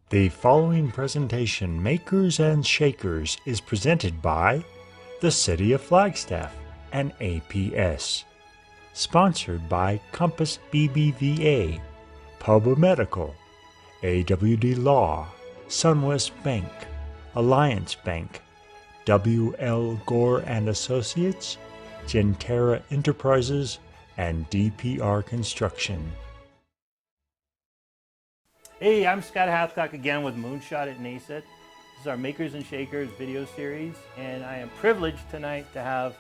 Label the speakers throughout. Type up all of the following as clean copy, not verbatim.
Speaker 1: The following presentation, Makers and Shakers, is presented by the City of Flagstaff and APS. Sponsored by Compass BBVA, Pub Medical, AWD Law, Sunwest Bank, Alliance Bank, W.L. Gore and Associates, Gentera Enterprises, and DPR Construction.
Speaker 2: Hey, I'm Scott Hathcock again with Moonshot at NACET. This is our Makers and Shakers video series, and I am privileged tonight to have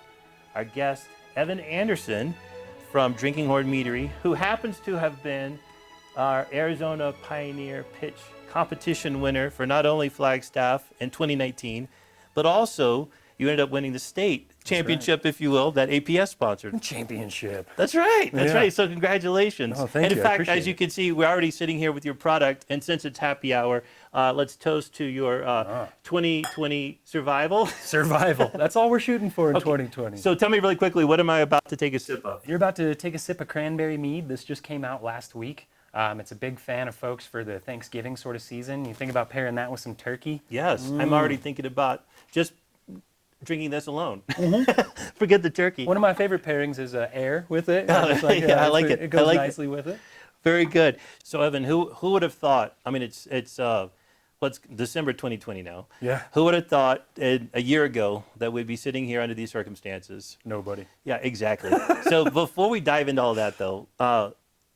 Speaker 2: our guest, Evan Anderson from Drinking Horn Meadery, who happens to have been our Arizona Pioneer Pitch competition winner for not only Flagstaff in 2019, but also you ended up winning the state championship, if you will, that APS sponsored.
Speaker 3: Championship.
Speaker 2: That's right. That's
Speaker 3: Yeah.
Speaker 2: right. So congratulations.
Speaker 3: Oh, thank
Speaker 2: and in
Speaker 3: you. I
Speaker 2: fact,
Speaker 3: appreciate
Speaker 2: as you
Speaker 3: it.
Speaker 2: can see, we're already sitting here with your product. And since it's happy hour, let's toast to your 2020 survival.
Speaker 3: Survival. That's all we're shooting for in 2020.
Speaker 2: So tell me really quickly, what am I about to take a sip of?
Speaker 3: You're about to take a sip of Cranberry Mead. This just came out last week. It's a big fan of folks for the Thanksgiving sort of season. You think about pairing that with some turkey.
Speaker 2: Yes, I'm already thinking about just drinking this alone. Forget the turkey.
Speaker 3: One of my favorite pairings is air with it.
Speaker 2: Yeah,
Speaker 3: It's
Speaker 2: I like it.
Speaker 3: It goes
Speaker 2: I like it.
Speaker 3: nicely with it.
Speaker 2: Very good. So Evan, who would have thought? I mean, it's what's December 2020 now.
Speaker 3: Yeah.
Speaker 2: Who would have thought a year ago that we'd be sitting here under these circumstances?
Speaker 3: Nobody.
Speaker 2: Yeah, exactly. So before we dive into all that, though,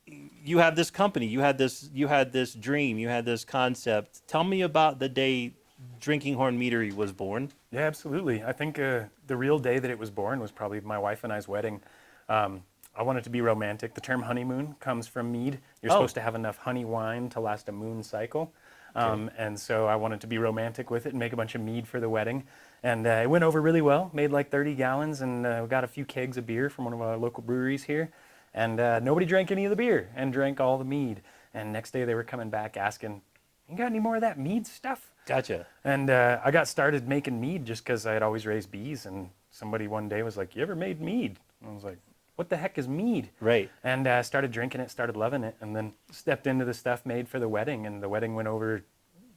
Speaker 2: you have this company, you had this dream, you had this concept. Tell me about the day Drinking Horn Meadery was born.
Speaker 3: Yeah, absolutely. I think the real day that it was born was probably my wife and I's wedding. I wanted to be romantic. The term honeymoon comes from mead. You're supposed to have enough honey wine to last a moon cycle. And so I wanted to be romantic with it and make a bunch of mead for the wedding. And it went over really well, made like 30 gallons, and we got a few kegs of beer from one of our local breweries here. And nobody drank any of the beer and drank all the mead. And next day they were coming back asking, "You got any more of that mead stuff?"
Speaker 2: Gotcha.
Speaker 3: And I got started making mead just because I had always raised bees. And somebody one day was like, "You ever made mead?" And I was like, "What the heck is mead?"
Speaker 2: Right.
Speaker 3: And I started drinking it, started loving it, and then stepped into the stuff made for the wedding. And the wedding went over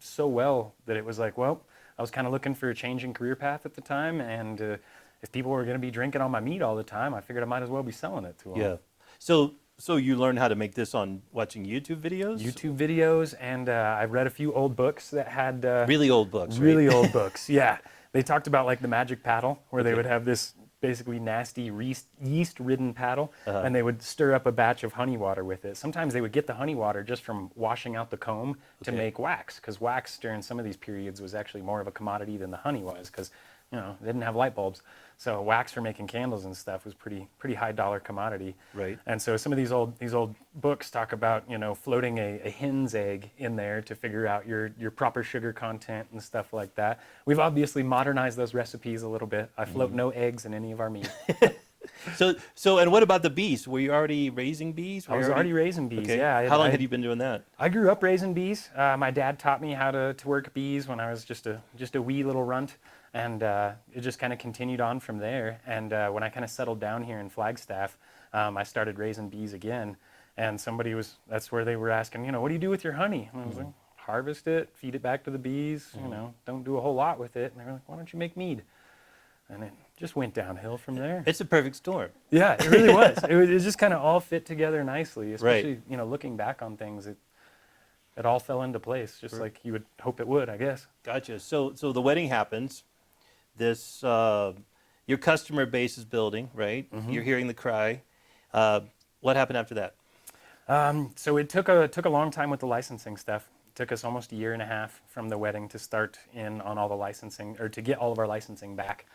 Speaker 3: so well that it was like, well, I was kind of looking for a change in career path at the time. And if people were going to be drinking all my mead all the time, I figured I might as well be selling it to them.
Speaker 2: Yeah. So you learned how to make this on watching YouTube videos?
Speaker 3: YouTube videos, and I've read a few old books that had...
Speaker 2: Really old books, right?
Speaker 3: Really old books, yeah. They talked about like the magic paddle, where they would have this basically nasty yeast-ridden paddle, and they would stir up a batch of honey water with it. Sometimes they would get the honey water just from washing out the comb to make wax, because wax during some of these periods was actually more of a commodity than the honey was, because they didn't have light bulbs. So wax for making candles and stuff was pretty high dollar commodity.
Speaker 2: Right.
Speaker 3: And so some of these old books talk about, floating a hen's egg in there to figure out your proper sugar content and stuff like that. We've obviously modernized those recipes a little bit. I float no eggs in any of our meat.
Speaker 2: So and what about the bees? Were you already raising bees?
Speaker 3: I was already raising bees,
Speaker 2: Okay.
Speaker 3: yeah.
Speaker 2: How long had you been doing that?
Speaker 3: I grew up raising bees. My dad taught me how to work bees when I was just a wee little runt. And it just kind of continued on from there. And when I kind of settled down here in Flagstaff, I started raising bees again. And that's where they were asking, what do you do with your honey? And I was like, harvest it, feed it back to the bees, don't do a whole lot with it. And they were like, why don't you make mead? And it just went downhill from there.
Speaker 2: It's a perfect storm.
Speaker 3: Yeah, it really was. It just kind of all fit together nicely, especially,
Speaker 2: Right.
Speaker 3: Looking back on things, it all fell into place, just like you would hope it would, I guess.
Speaker 2: Gotcha. So the wedding happens. This your customer base is building, right? You're hearing the cry. What happened after that?
Speaker 3: So it took a long time with the licensing stuff. It took us almost a year and a half from the wedding to start in on all the licensing, or to get all of our licensing back.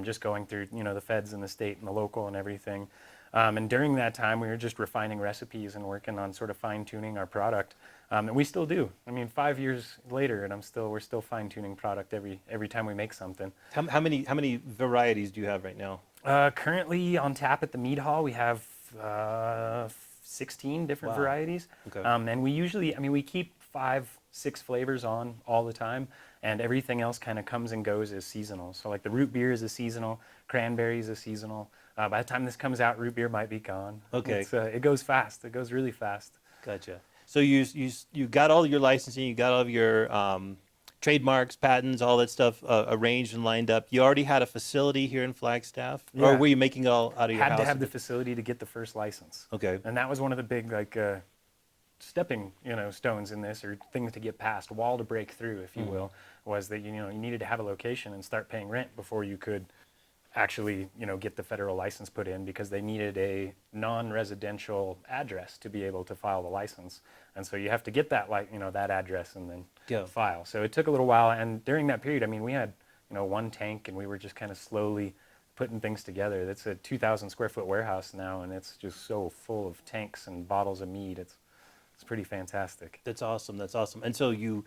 Speaker 3: Just going through, the feds and the state and the local and everything. And during that time, we were just refining recipes and working on sort of fine-tuning our product. And we still do. I mean, 5 years later, and we're still fine-tuning product every time we make something.
Speaker 2: How many varieties do you have right now?
Speaker 3: Currently on tap at the Mead Hall, we have 16 different varieties.
Speaker 2: Okay.
Speaker 3: And we keep 5-6 flavors on all the time, and everything else kind of comes and goes as seasonal. So like the root beer is a seasonal, cranberry is a seasonal. By the time this comes out, root beer might be gone.
Speaker 2: Okay.
Speaker 3: It goes fast. It goes really fast.
Speaker 2: Gotcha. So you got all your licensing, you got all of your trademarks, patents, all that stuff arranged and lined up. You already had a facility here in Flagstaff, or were you making it all out of your house?
Speaker 3: Had to have the facility to get the first license.
Speaker 2: Okay.
Speaker 3: And that was one of the big stepping stones in this, or things to get past, wall to break through, if you will, was that you needed to have a location and start paying rent before you could actually get the federal license put in, because they needed a non-residential address to be able to file the license. And so you have to get that that address and then file. So it took a little while, and during that period, I mean, we had one tank, and we were just kind of slowly putting things together. That's a 2,000 square foot warehouse now, and it's just so full of tanks and bottles of mead. It's pretty fantastic.
Speaker 2: That's awesome. That's awesome. And so you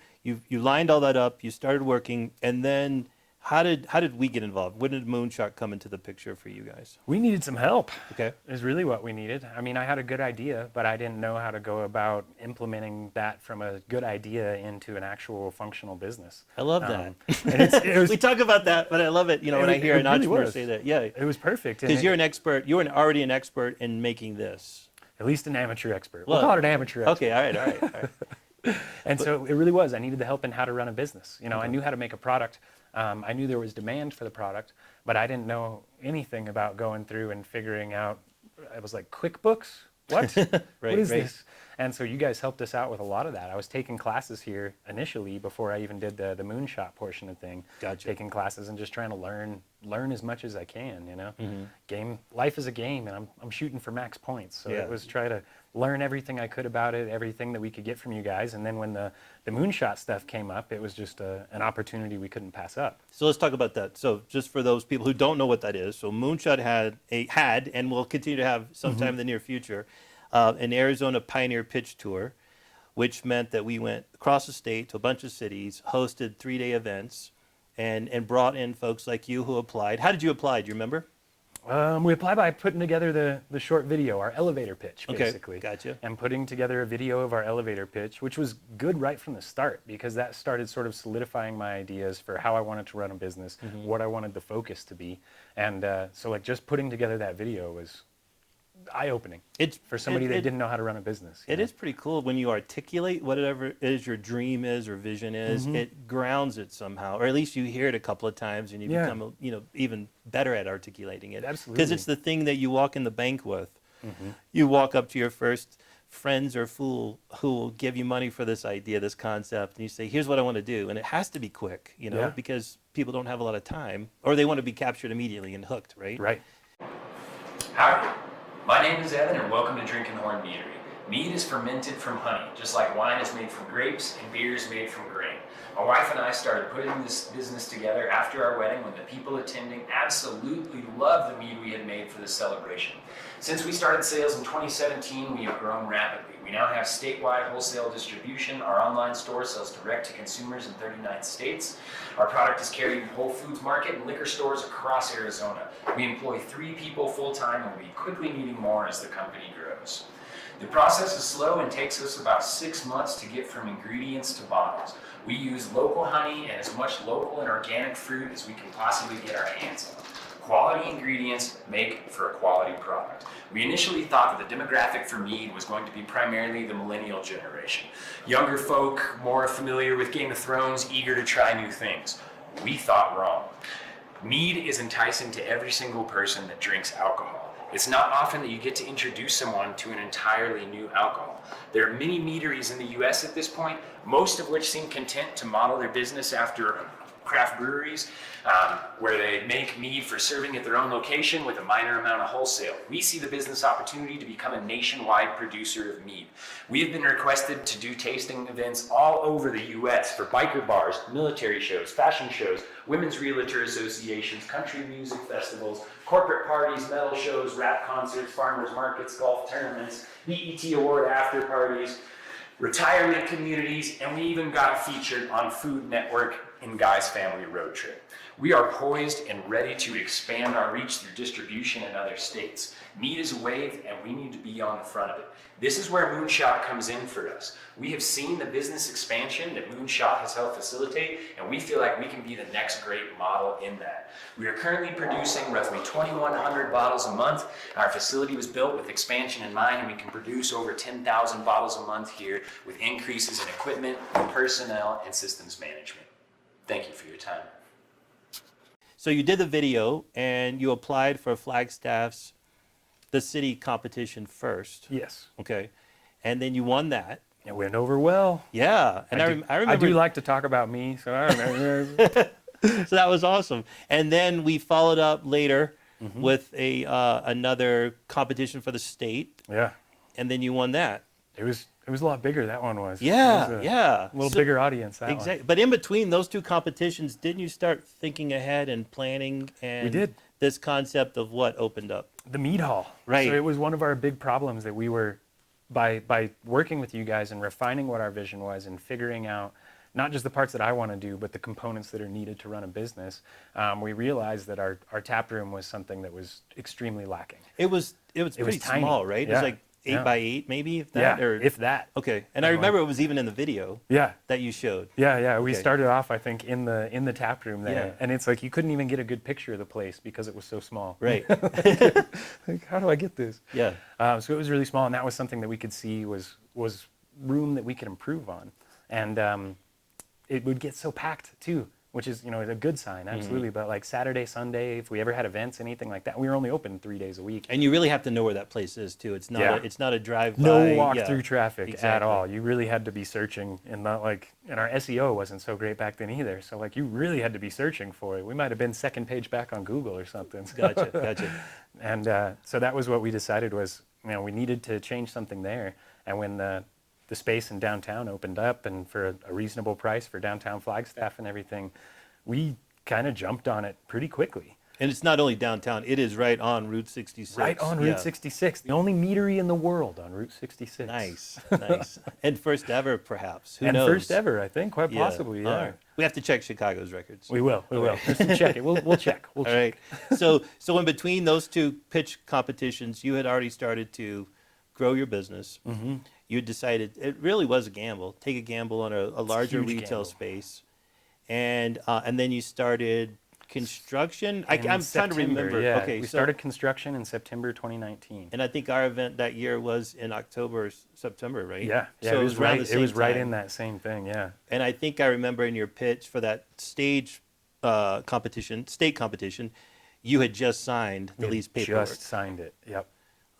Speaker 2: lined all that up. You started working, and then how did we get involved? When did Moonshot come into the picture for you guys?
Speaker 3: We needed some help.
Speaker 2: Okay.
Speaker 3: Is really what we needed. I mean, I had a good idea, but I didn't know how to go about implementing that from a good idea into an actual functional business.
Speaker 2: I love that.
Speaker 3: And it was,
Speaker 2: we talk about that, but I love it. When I hear an entrepreneur say that,
Speaker 3: it was perfect.
Speaker 2: Because you're an expert. You were already an expert in making this.
Speaker 3: At least an amateur expert. We'll call it an amateur expert.
Speaker 2: Okay, all right.
Speaker 3: And so it really was. I needed the help in how to run a business. I knew how to make a product. I knew there was demand for the product, but I didn't know anything about going through and figuring out. I was like, QuickBooks? What? What is this? And so you guys helped us out with a lot of that. I was taking classes here initially before I even did the moonshot portion of thing.
Speaker 2: Gotcha.
Speaker 3: Taking classes and just trying to learn as much as I can. Life is a game, and I'm shooting for max points. So it was try to learn everything I could about it, everything that we could get from you guys. And then when the moonshot stuff came up, it was just an opportunity we couldn't pass up.
Speaker 2: So let's talk about that. So just for those people who don't know what that is, so Moonshot had and will continue to have sometime in the near future, an Arizona Pioneer Pitch Tour, which meant that we went across the state to a bunch of cities, hosted 3-day events, and brought in folks like you who applied. How did you apply? Do you remember?
Speaker 3: We applied by putting together the short video, our elevator pitch, basically.
Speaker 2: Okay, gotcha.
Speaker 3: And putting together a video of our elevator pitch, which was good right from the start, because that started sort of solidifying my ideas for how I wanted to run a business, what I wanted the focus to be. And so just putting together that video was eye-opening for somebody that didn't know how to run a business.
Speaker 2: It is pretty cool when you articulate whatever it is your dream is or vision is. It grounds it somehow, or at least you hear it a couple of times and you become even better at articulating it.
Speaker 3: Absolutely.
Speaker 2: Because it's the thing that you walk in the bank with. You walk up to your first friends or fool who will give you money for this idea, this concept, and you say, here's what I want to do. And it has to be quick, because people don't have a lot of time, or they want to be captured immediately and hooked, right?
Speaker 3: Right.
Speaker 4: Howdy. My name is Evan, and welcome to Drinking Horn Meadery. Mead is fermented from honey, just like wine is made from grapes and beer is made from grain. My wife and I started putting this business together after our wedding, when the people attending absolutely loved the mead we had made for the celebration. Since we started sales in 2017, we have grown rapidly. We now have statewide wholesale distribution. Our online store sells direct to consumers in 39 states. Our product is carried in Whole Foods Market and liquor stores across Arizona. We employ 3 people full-time, and we'll be quickly needing more as the company grows. The process is slow and takes us about 6 months to get from ingredients to bottles. We use local honey and as much local and organic fruit as we can possibly get our hands on. Quality ingredients make for a quality product. We initially thought that the demographic for mead was going to be primarily the millennial generation. Younger folk, more familiar with Game of Thrones, eager to try new things. We thought wrong. Mead is enticing to every single person that drinks alcohol. It's not often that you get to introduce someone to an entirely new alcohol. There are many meaderies in the US at this point, most of which seem content to model their business after craft breweries, where they make mead for serving at their own location with a minor amount of wholesale. We see the business opportunity to become a nationwide producer of mead. We have been requested to do tasting events all over the US for biker bars, military shows, fashion shows, women's realtor associations, country music festivals, corporate parties, metal shows, rap concerts, farmers markets, golf tournaments, BET award after parties, retirement communities, and we even got featured on Food Network in Guy's Family Road Trip. We are poised and ready to expand our reach through distribution in other states. Mead is a wave, and we need to be on the front of it. This is where Moonshot comes in for us. We have seen the business expansion that Moonshot has helped facilitate, and we feel like we can be the next great model in that. We are currently producing roughly 2,100 bottles a month. Our facility was built with expansion in mind, and we can produce over 10,000 bottles a month here with increases in equipment, personnel, and systems management. Thank you for your time.
Speaker 2: So you did the video and you applied for Flagstaff's the city competition first.
Speaker 3: Yes.
Speaker 2: Okay. And then you won that.
Speaker 3: It went over well.
Speaker 2: Yeah. And I remember.
Speaker 3: I do like to talk about me, so I remember.
Speaker 2: So that was awesome. And then we followed up later with another competition for the state.
Speaker 3: Yeah.
Speaker 2: And then you won that.
Speaker 3: It was a lot bigger, that one was.
Speaker 2: Yeah,
Speaker 3: It was
Speaker 2: yeah.
Speaker 3: A little bigger audience, that
Speaker 2: Exactly.
Speaker 3: one.
Speaker 2: But in between those two competitions, didn't you start thinking ahead and planning and
Speaker 3: We did.
Speaker 2: this concept of what opened up?
Speaker 3: The mead hall.
Speaker 2: Right.
Speaker 3: So it was one of our big problems that we were, by working with you guys and refining what our vision was and figuring out not just the parts that I want to do, but the components that are needed to run a business, we realized that our tap room was something that was extremely lacking.
Speaker 2: It was pretty
Speaker 3: tiny.
Speaker 2: small, right? It was
Speaker 3: Yeah.
Speaker 2: like 8 by 8 maybe, if that?
Speaker 3: Yeah,
Speaker 2: Or,
Speaker 3: if that.
Speaker 2: okay. And I remember it was even in the video
Speaker 3: Yeah.
Speaker 2: that you showed.
Speaker 3: Yeah. We
Speaker 2: Okay.
Speaker 3: started off, I think, in the tap room there,
Speaker 2: Yeah.
Speaker 3: and it's like you couldn't even get a good picture of the place because it was so small.
Speaker 2: Right.
Speaker 3: Like, how do I get this?
Speaker 2: Yeah.
Speaker 3: So it was really small, and that was something that we could see was room that we could improve on, and it would get so packed too, which is a good sign, absolutely. But like Saturday, Sunday, if we ever had events, anything like that, we were only open 3 days a week.
Speaker 2: And you really have to know where that place is too. It's not
Speaker 3: Yeah.
Speaker 2: it's not a drive-by.
Speaker 3: No walk-through traffic at
Speaker 2: exactly.
Speaker 3: all. You really had to be searching, and not like, and our SEO wasn't so great back then either. So like, you really had to be searching for it. We might have been second page back on Google or something.
Speaker 2: Gotcha.
Speaker 3: And so that was what we decided was, we needed to change something there. And when the space in downtown opened up, and for a reasonable price for downtown Flagstaff and everything, we kind of jumped on it pretty quickly.
Speaker 2: And it's not only downtown, it is right on Route 66.
Speaker 3: Right on Route 66, the only meadery in the world on Route 66.
Speaker 2: Nice. And first ever, perhaps. Who
Speaker 3: and
Speaker 2: knows?
Speaker 3: first ever, I think, quite
Speaker 2: Yeah.
Speaker 3: possibly,
Speaker 2: All
Speaker 3: yeah.
Speaker 2: right. We have to check Chicago's records.
Speaker 3: We will. Just to check it. We'll check.
Speaker 2: All right. So in between those two pitch competitions, you had already started to grow your business. Mm-hmm. You had decided it really was a gamble. Take a gamble on a larger
Speaker 3: huge
Speaker 2: retail
Speaker 3: gamble.
Speaker 2: space, and then you started construction. I'm trying to
Speaker 3: September,
Speaker 2: remember.
Speaker 3: Yeah.
Speaker 2: Okay,
Speaker 3: We
Speaker 2: so-
Speaker 3: started construction in September 2019.
Speaker 2: And I think our event that year was in October, or September, right?
Speaker 3: Yeah.
Speaker 2: So
Speaker 3: it was
Speaker 2: around
Speaker 3: right.
Speaker 2: the
Speaker 3: It
Speaker 2: same
Speaker 3: was right
Speaker 2: time.
Speaker 3: in that same thing. Yeah.
Speaker 2: And I think I remember in your pitch for that state competition, you had just signed the
Speaker 3: We
Speaker 2: lease paperwork.
Speaker 3: Just signed it. Yep.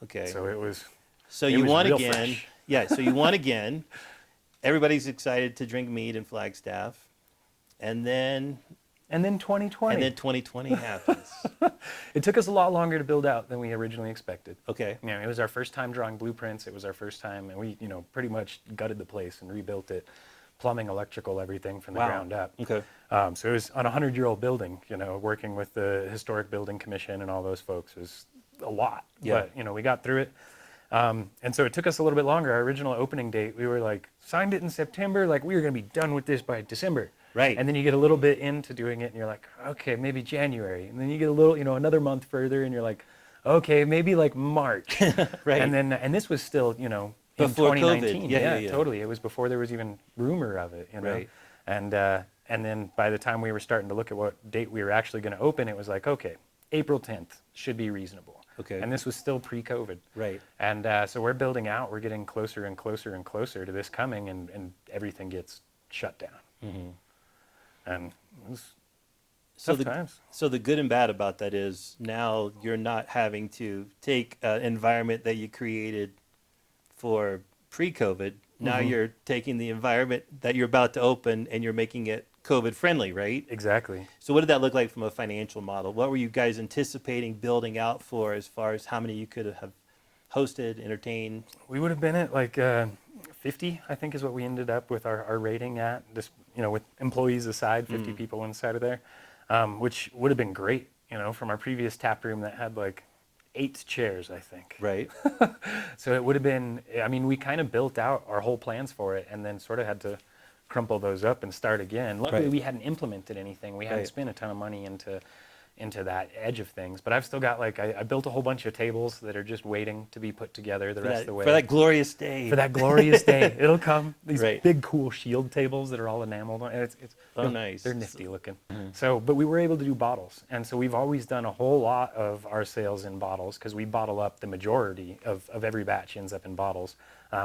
Speaker 2: Okay.
Speaker 3: So it was.
Speaker 2: So
Speaker 3: it
Speaker 2: you
Speaker 3: was
Speaker 2: won
Speaker 3: real
Speaker 2: again.
Speaker 3: fresh.
Speaker 2: Yeah, so you won again. Everybody's excited to drink mead in Flagstaff. And then
Speaker 3: 2020.
Speaker 2: And then 2020 happens.
Speaker 3: It took us a lot longer to build out than we originally expected.
Speaker 2: Okay.
Speaker 3: It was our first time drawing blueprints. It was our first time, and we, pretty much gutted the place and rebuilt it, plumbing, electrical, everything from the
Speaker 2: Wow.
Speaker 3: ground up.
Speaker 2: Okay.
Speaker 3: So it was on a 100-year-old building. Working with the Historic Building Commission and all those folks was a lot.
Speaker 2: Yeah.
Speaker 3: But we got through it. And so it took us a little bit longer. Our original opening date, we were like, signed it in September, like we were going to be done with this by December.
Speaker 2: Right.
Speaker 3: And then you get a little bit into doing it, and you're like, okay, maybe January. And then you get a little, another month further, and you're like, okay, maybe like March.
Speaker 2: Right.
Speaker 3: And this was still, in
Speaker 2: Before
Speaker 3: 2019.
Speaker 2: COVID. Yeah.
Speaker 3: Totally. It was before there was even rumor of it,
Speaker 2: Right.
Speaker 3: And then by the time we were starting to look at what date we were actually going to open, it was like, okay, April 10th should be reasonable.
Speaker 2: Okay.
Speaker 3: And this was still pre-COVID.
Speaker 2: Right.
Speaker 3: And so we're building out. We're getting closer and closer and closer to this coming, and everything gets shut down. Mm-hmm. And it was tough times.
Speaker 2: So the good and bad about that is now you're not having to take an environment that you created for pre-COVID. Now you're taking the environment that you're about to open and you're making it COVID friendly, right?
Speaker 3: Exactly.
Speaker 2: So what did that look like from a financial model? What were you guys anticipating building out for as far as how many you could have hosted, entertained?
Speaker 3: We would have been at like 50, I think is what we ended up with our rating at, just, with employees aside, 50 people inside of there, which would have been great, from our previous tap room that had like 8 chairs, I think.
Speaker 2: Right.
Speaker 3: So it would have been, we kind of built out our whole plans for it and then sort of had to crumple those up and start again. Luckily,
Speaker 2: Right.
Speaker 3: we hadn't implemented anything. We hadn't
Speaker 2: Right.
Speaker 3: spent a ton of money into that edge of things. But I've still got like, I built a whole bunch of tables that are just waiting to be put together the rest of the way.
Speaker 2: For that glorious day.
Speaker 3: For that glorious day. It'll come. These
Speaker 2: Right.
Speaker 3: big, cool shield tables that are all enameled on. It's
Speaker 2: Oh, nice.
Speaker 3: They're nifty looking. So, but we were able to do bottles. And so we've always done a whole lot of our sales in bottles because we bottle up the majority of every batch ends up in bottles.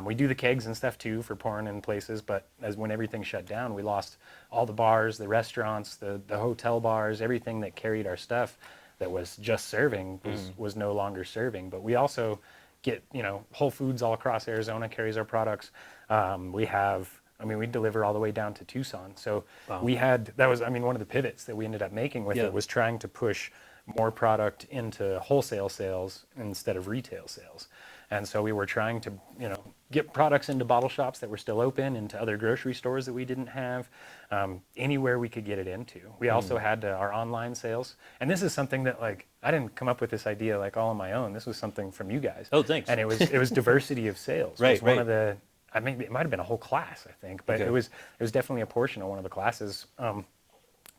Speaker 3: We do the kegs and stuff too for pouring in places, but when everything shut down, we lost all the bars, the restaurants, the hotel bars, everything that carried our stuff that was just serving was no longer serving. But we also get, Whole Foods all across Arizona carries our products. We deliver all the way down to Tucson. So that was one of the pivots that we ended up making with it was trying to push more product into wholesale sales instead of retail sales. And so we were trying to, get products into bottle shops that were still open, into other grocery stores that we didn't have, anywhere we could get it into. We also had our online sales. And this is something that I didn't come up with this idea all on my own. This was something from you guys.
Speaker 2: Oh, thanks.
Speaker 3: And it was diversity of sales.
Speaker 2: Right,
Speaker 3: was one
Speaker 2: right.
Speaker 3: of the, it might have been a whole class, I think, but
Speaker 2: Okay.
Speaker 3: it was definitely a portion of one of the classes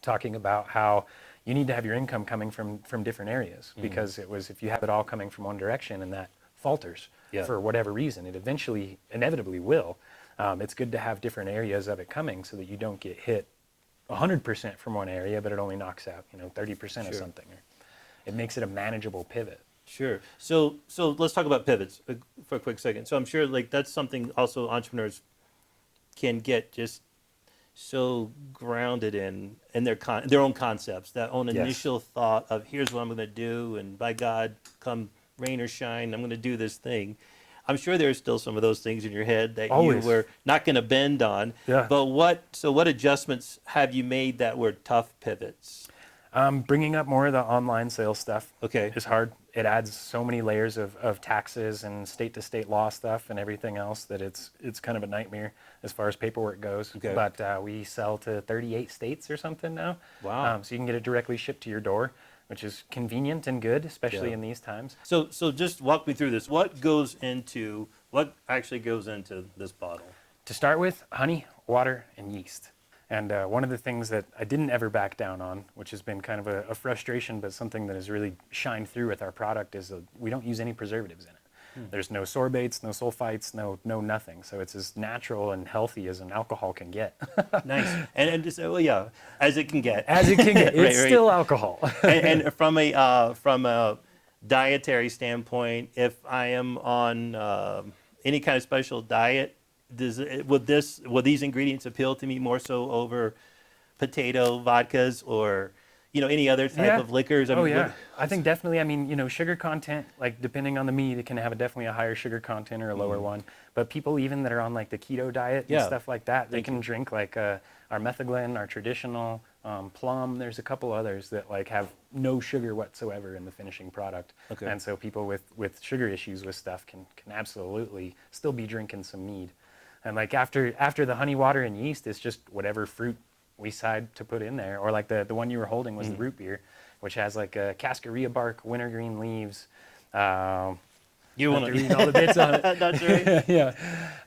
Speaker 3: talking about how you need to have your income coming from different areas because it was, if you have it all coming from one direction and that falters for whatever reason, it inevitably will. It's good to have different areas of it coming so that you don't get hit 100% from one area, but it only knocks out 30% of something. It makes it a manageable pivot.
Speaker 2: Sure. So let's talk about pivots for a quick second. So I'm sure that's something also entrepreneurs can get just so grounded in their own concepts, that own initial thought of here's what I'm going to do, and by God, come rain or shine, I'm going to do this thing. I'm sure there's still some of those things in your head that
Speaker 3: Always.
Speaker 2: you were not going to bend on.
Speaker 3: Yeah.
Speaker 2: But what adjustments have you made that were tough pivots?
Speaker 3: Bringing up more of the online sales stuff
Speaker 2: Okay.
Speaker 3: is hard. It adds so many layers of taxes and state-to-state law stuff and everything else that it's kind of a nightmare as far as paperwork goes.
Speaker 2: Okay.
Speaker 3: But we sell to 38 states or something now.
Speaker 2: Wow.
Speaker 3: So you can get it directly shipped to your door, which is convenient and good, especially in these times.
Speaker 2: So just walk me through this. What actually goes into this bottle?
Speaker 3: To start with, honey, water, and yeast. And one of the things that I didn't ever back down on, which has been kind of a frustration, but something that has really shined through with our product, is we don't use any preservatives in it. There's no sorbates, no sulfites, no nothing. So it's as natural and healthy as an alcohol can get.
Speaker 2: Nice. And just, as it can get.
Speaker 3: As it can get. It's
Speaker 2: Right.
Speaker 3: still alcohol.
Speaker 2: and from a dietary standpoint, if I am on any kind of special diet, would these ingredients appeal to me more so over potato vodkas or any other type of liquors?
Speaker 3: I think definitely. Sugar content, depending on the meat, it can have definitely a higher sugar content or a lower one. But people even that are on the keto diet and stuff like that, they can drink our metheglin, our traditional plum. There's a couple others that have no sugar whatsoever in the finishing product.
Speaker 2: Okay.
Speaker 3: And so people with sugar issues with stuff can absolutely still be drinking some mead. And after the honey, water, and yeast, it's just whatever fruit we decide to put in there. Or the one you were holding was the root beer, which has a cascarilla bark, wintergreen leaves.
Speaker 2: You want to
Speaker 3: read all the bits on it.
Speaker 2: That's right.
Speaker 3: Yeah.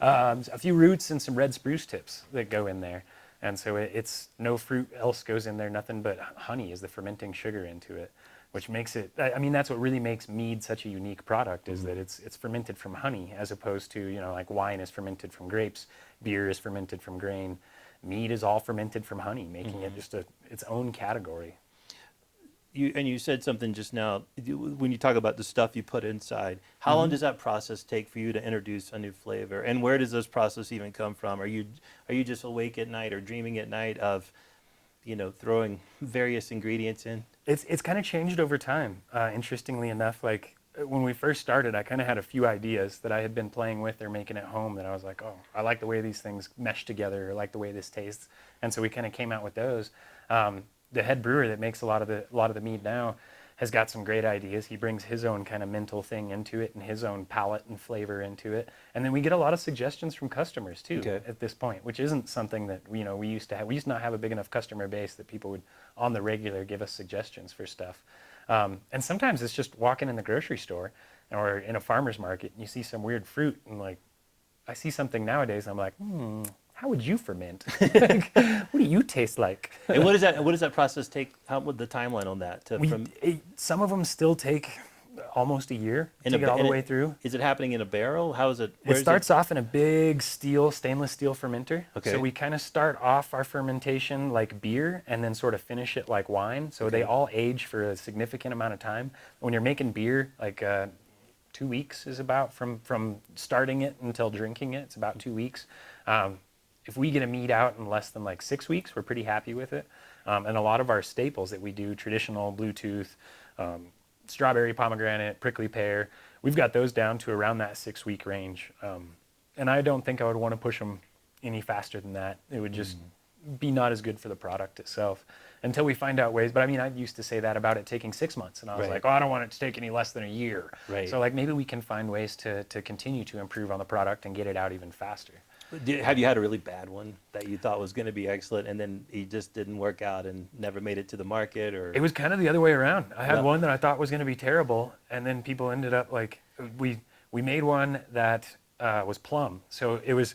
Speaker 3: A few roots and some red spruce tips that go in there. And so it's no fruit else goes in there, nothing but honey is the fermenting sugar into it, which makes it, that's what really makes mead such a unique product is that it's fermented from honey as opposed to, wine is fermented from grapes, beer is fermented from grain. Mead is all fermented from honey, making it just its own category.
Speaker 2: You said something just now when you talk about the stuff you put inside. How long does that process take for you to introduce a new flavor? And where does this process even come from? Are you just awake at night or dreaming at night of, throwing various ingredients in?
Speaker 3: It's kind of changed over time. Interestingly enough, when we first started, I kind of had a few ideas that I had been playing with or making at home that I was like, oh, I like the way these things mesh together, or like the way this tastes. And so we kind of came out with those. The head brewer that makes a lot of the mead now has got some great ideas. He brings his own kind of mental thing into it and his own palate and flavor into it. And then we get a lot of suggestions from customers too at this point, which isn't something that we used to have. We used to not have a big enough customer base that people would on the regular give us suggestions for stuff. And sometimes it's just walking in the grocery store or in a farmer's market and you see some weird fruit and I see something nowadays and I'm like, how would you ferment? Like, what do you taste like?
Speaker 2: And what does that process take? How would the timeline on that?
Speaker 3: Some of them still take almost a year to get all the way through.
Speaker 2: Is it happening in a barrel? How is it?
Speaker 3: It starts off in a big stainless steel fermenter.
Speaker 2: Okay.
Speaker 3: So we kind of start off our fermentation like beer and then sort of finish it like wine. So they all age for a significant amount of time. When you're making beer, like 2 weeks is about from starting it until drinking it. It's about 2 weeks. If we get a mead out in less than like 6 weeks, we're pretty happy with it. And a lot of our staples that we do, traditional Bluetooth, strawberry, pomegranate, prickly pear, we've got those down to around that 6 week range. And I don't think I would want to push them any faster than that. It would just be not as good for the product itself until we find out ways. But I mean, I used to say that about it taking 6 months, and I was like, oh, I don't want it to take any less than a year.
Speaker 2: Right.
Speaker 3: So like maybe we can find ways to continue to improve on the product and get it out even faster.
Speaker 2: Have you had a really bad one that you thought was going to be excellent, and then it just didn't work out and never made it to the market? Or
Speaker 3: it was kind of the other way around. I had one that I thought was going to be terrible, and then people ended up like we made one that was plum. So it was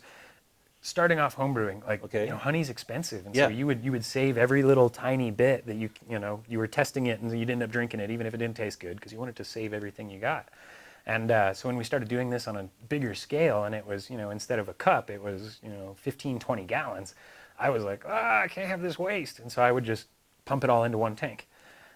Speaker 3: starting off homebrewing. Like honey's expensive, and so you would save every little tiny bit that you were testing it, and you'd end up drinking it even if it didn't taste good because you wanted to save everything you got. And so when we started doing this on a bigger scale, and it was, instead of a cup, it was, 15, 20 gallons, I was like, I can't have this waste. And so I would just pump it all into one tank.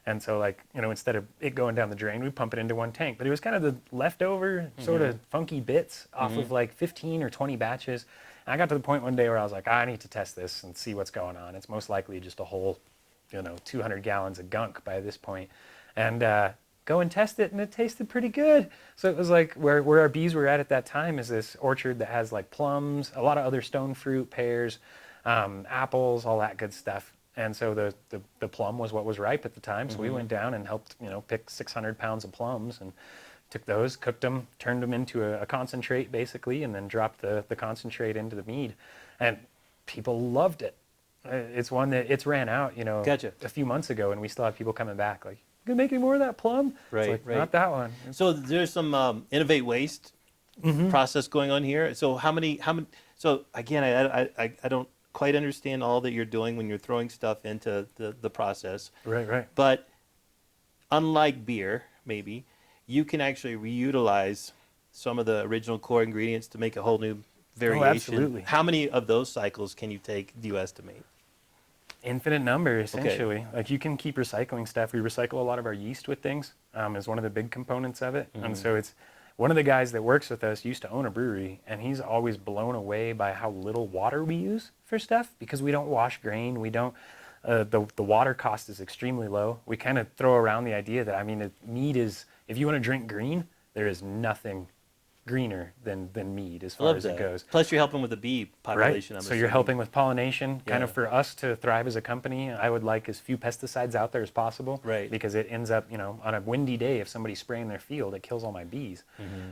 Speaker 3: And so like, instead of it going down the drain, we'd pump it into one tank. But it was kind of the leftover sort of funky bits off of like 15 or 20 batches. And I got to the point one day where I was like, I need to test this and see what's going on. It's most likely just a whole, 200 gallons of gunk by this point. And go and test it, and it tasted pretty good. So it was like where our bees were at that time is this orchard that has like plums, a lot of other stone fruit, pears, apples, all that good stuff. And so the plum was what was ripe at the time. So we went down and helped pick 600 pounds of plums and took those, cooked them, turned them into a concentrate basically, and then dropped the concentrate into the mead. And people loved it. It's one that it's ran out, a few months ago, and we still have people coming back like, gonna make any more of that plum?
Speaker 2: Right,
Speaker 3: it's like, not that one.
Speaker 2: So there's some innovate waste process going on here. So how many? So again, I don't quite understand all that you're doing when you're throwing stuff into the process.
Speaker 3: Right.
Speaker 2: But unlike beer, maybe you can actually reutilize some of the original core ingredients to make a whole new variation.
Speaker 3: Oh, absolutely.
Speaker 2: How many of those cycles can you take? Do you estimate?
Speaker 3: Infinite number, essentially. Like you can keep recycling stuff. We recycle a lot of our yeast with things, is one of the big components of it. And so it's one of the guys that works with us used to own a brewery, and he's always blown away by how little water we use for stuff because we don't wash grain. We don't. The water cost is extremely low. We kind of throw around the idea that mead is, if you want to drink green, there is nothing greener than mead as far as it goes.
Speaker 2: Plus you're helping with the bee population.
Speaker 3: Right. So you're helping with pollination. Kind of for us to thrive as a company, I would like as few pesticides out there as possible.
Speaker 2: Right.
Speaker 3: Because it ends up, on a windy day, if somebody's spraying their field, it kills all my bees.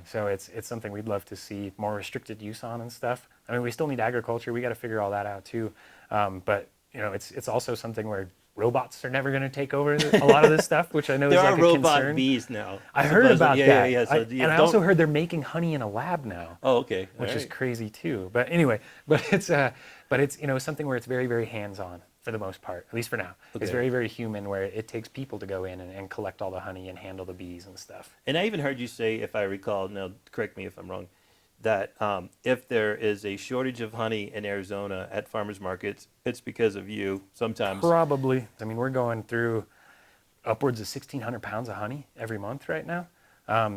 Speaker 3: So it's something we'd love to see more restricted use on and stuff. I mean, we still need agriculture. We got to figure all that out too. But it's also something where robots are never going to take over a lot of this stuff, which I know is like a concern.
Speaker 2: There are robot bees now.
Speaker 3: I heard about that.
Speaker 2: Yeah. So
Speaker 3: and I also heard they're making honey in a lab now.
Speaker 2: Oh, okay.
Speaker 3: Which is crazy too. But anyway, it's something where it's very, very hands-on for the most part, at least for now. Okay. It's very, very human, where it takes people to go in and collect all the honey and handle the bees and stuff.
Speaker 2: And I even heard you say, if I recall, now correct me if I'm wrong, that if there is a shortage of honey in Arizona at farmers markets, it's because of you sometimes.
Speaker 3: Probably. I mean, we're going through upwards of 1,600 pounds of honey every month right now.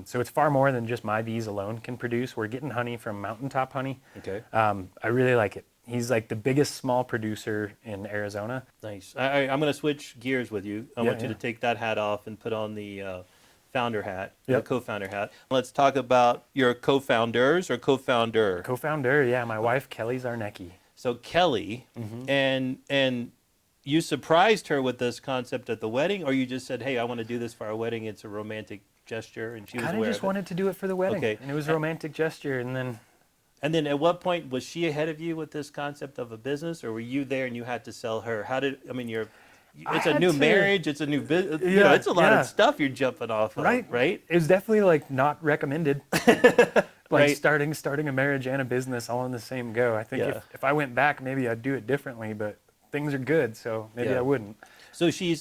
Speaker 3: So it's far more than just my bees alone can produce. We're getting honey from Mountaintop Honey.
Speaker 2: Okay.
Speaker 3: I really like it. He's like the biggest small producer in Arizona.
Speaker 2: Nice. I'm going to switch gears with you. I want you to take that hat off and put on the founder hat, the co-founder hat. Let's talk about your co-founders or co-founder.
Speaker 3: Co-founder, yeah. My wife, Kelly Zarnecki.
Speaker 2: So Kelly, and you surprised her with this concept at the wedding, or you just said, hey, I want to do this for our wedding. It's a romantic gesture, and she was aware of it?
Speaker 3: I just wanted to do it for the wedding, and it was a romantic gesture, and then...
Speaker 2: And then at what point, was she ahead of you with this concept of a business, or were you there and you had to sell her? It's a new marriage, it's a new business, it's a lot of stuff you're jumping off of, right?
Speaker 3: It was definitely like not recommended. Like
Speaker 2: Right.
Speaker 3: starting a marriage and a business all in the same go. I think
Speaker 2: Yeah.
Speaker 3: if I went back, maybe I'd do it differently, but things are good, so maybe
Speaker 2: Yeah.
Speaker 3: I wouldn't.
Speaker 2: So she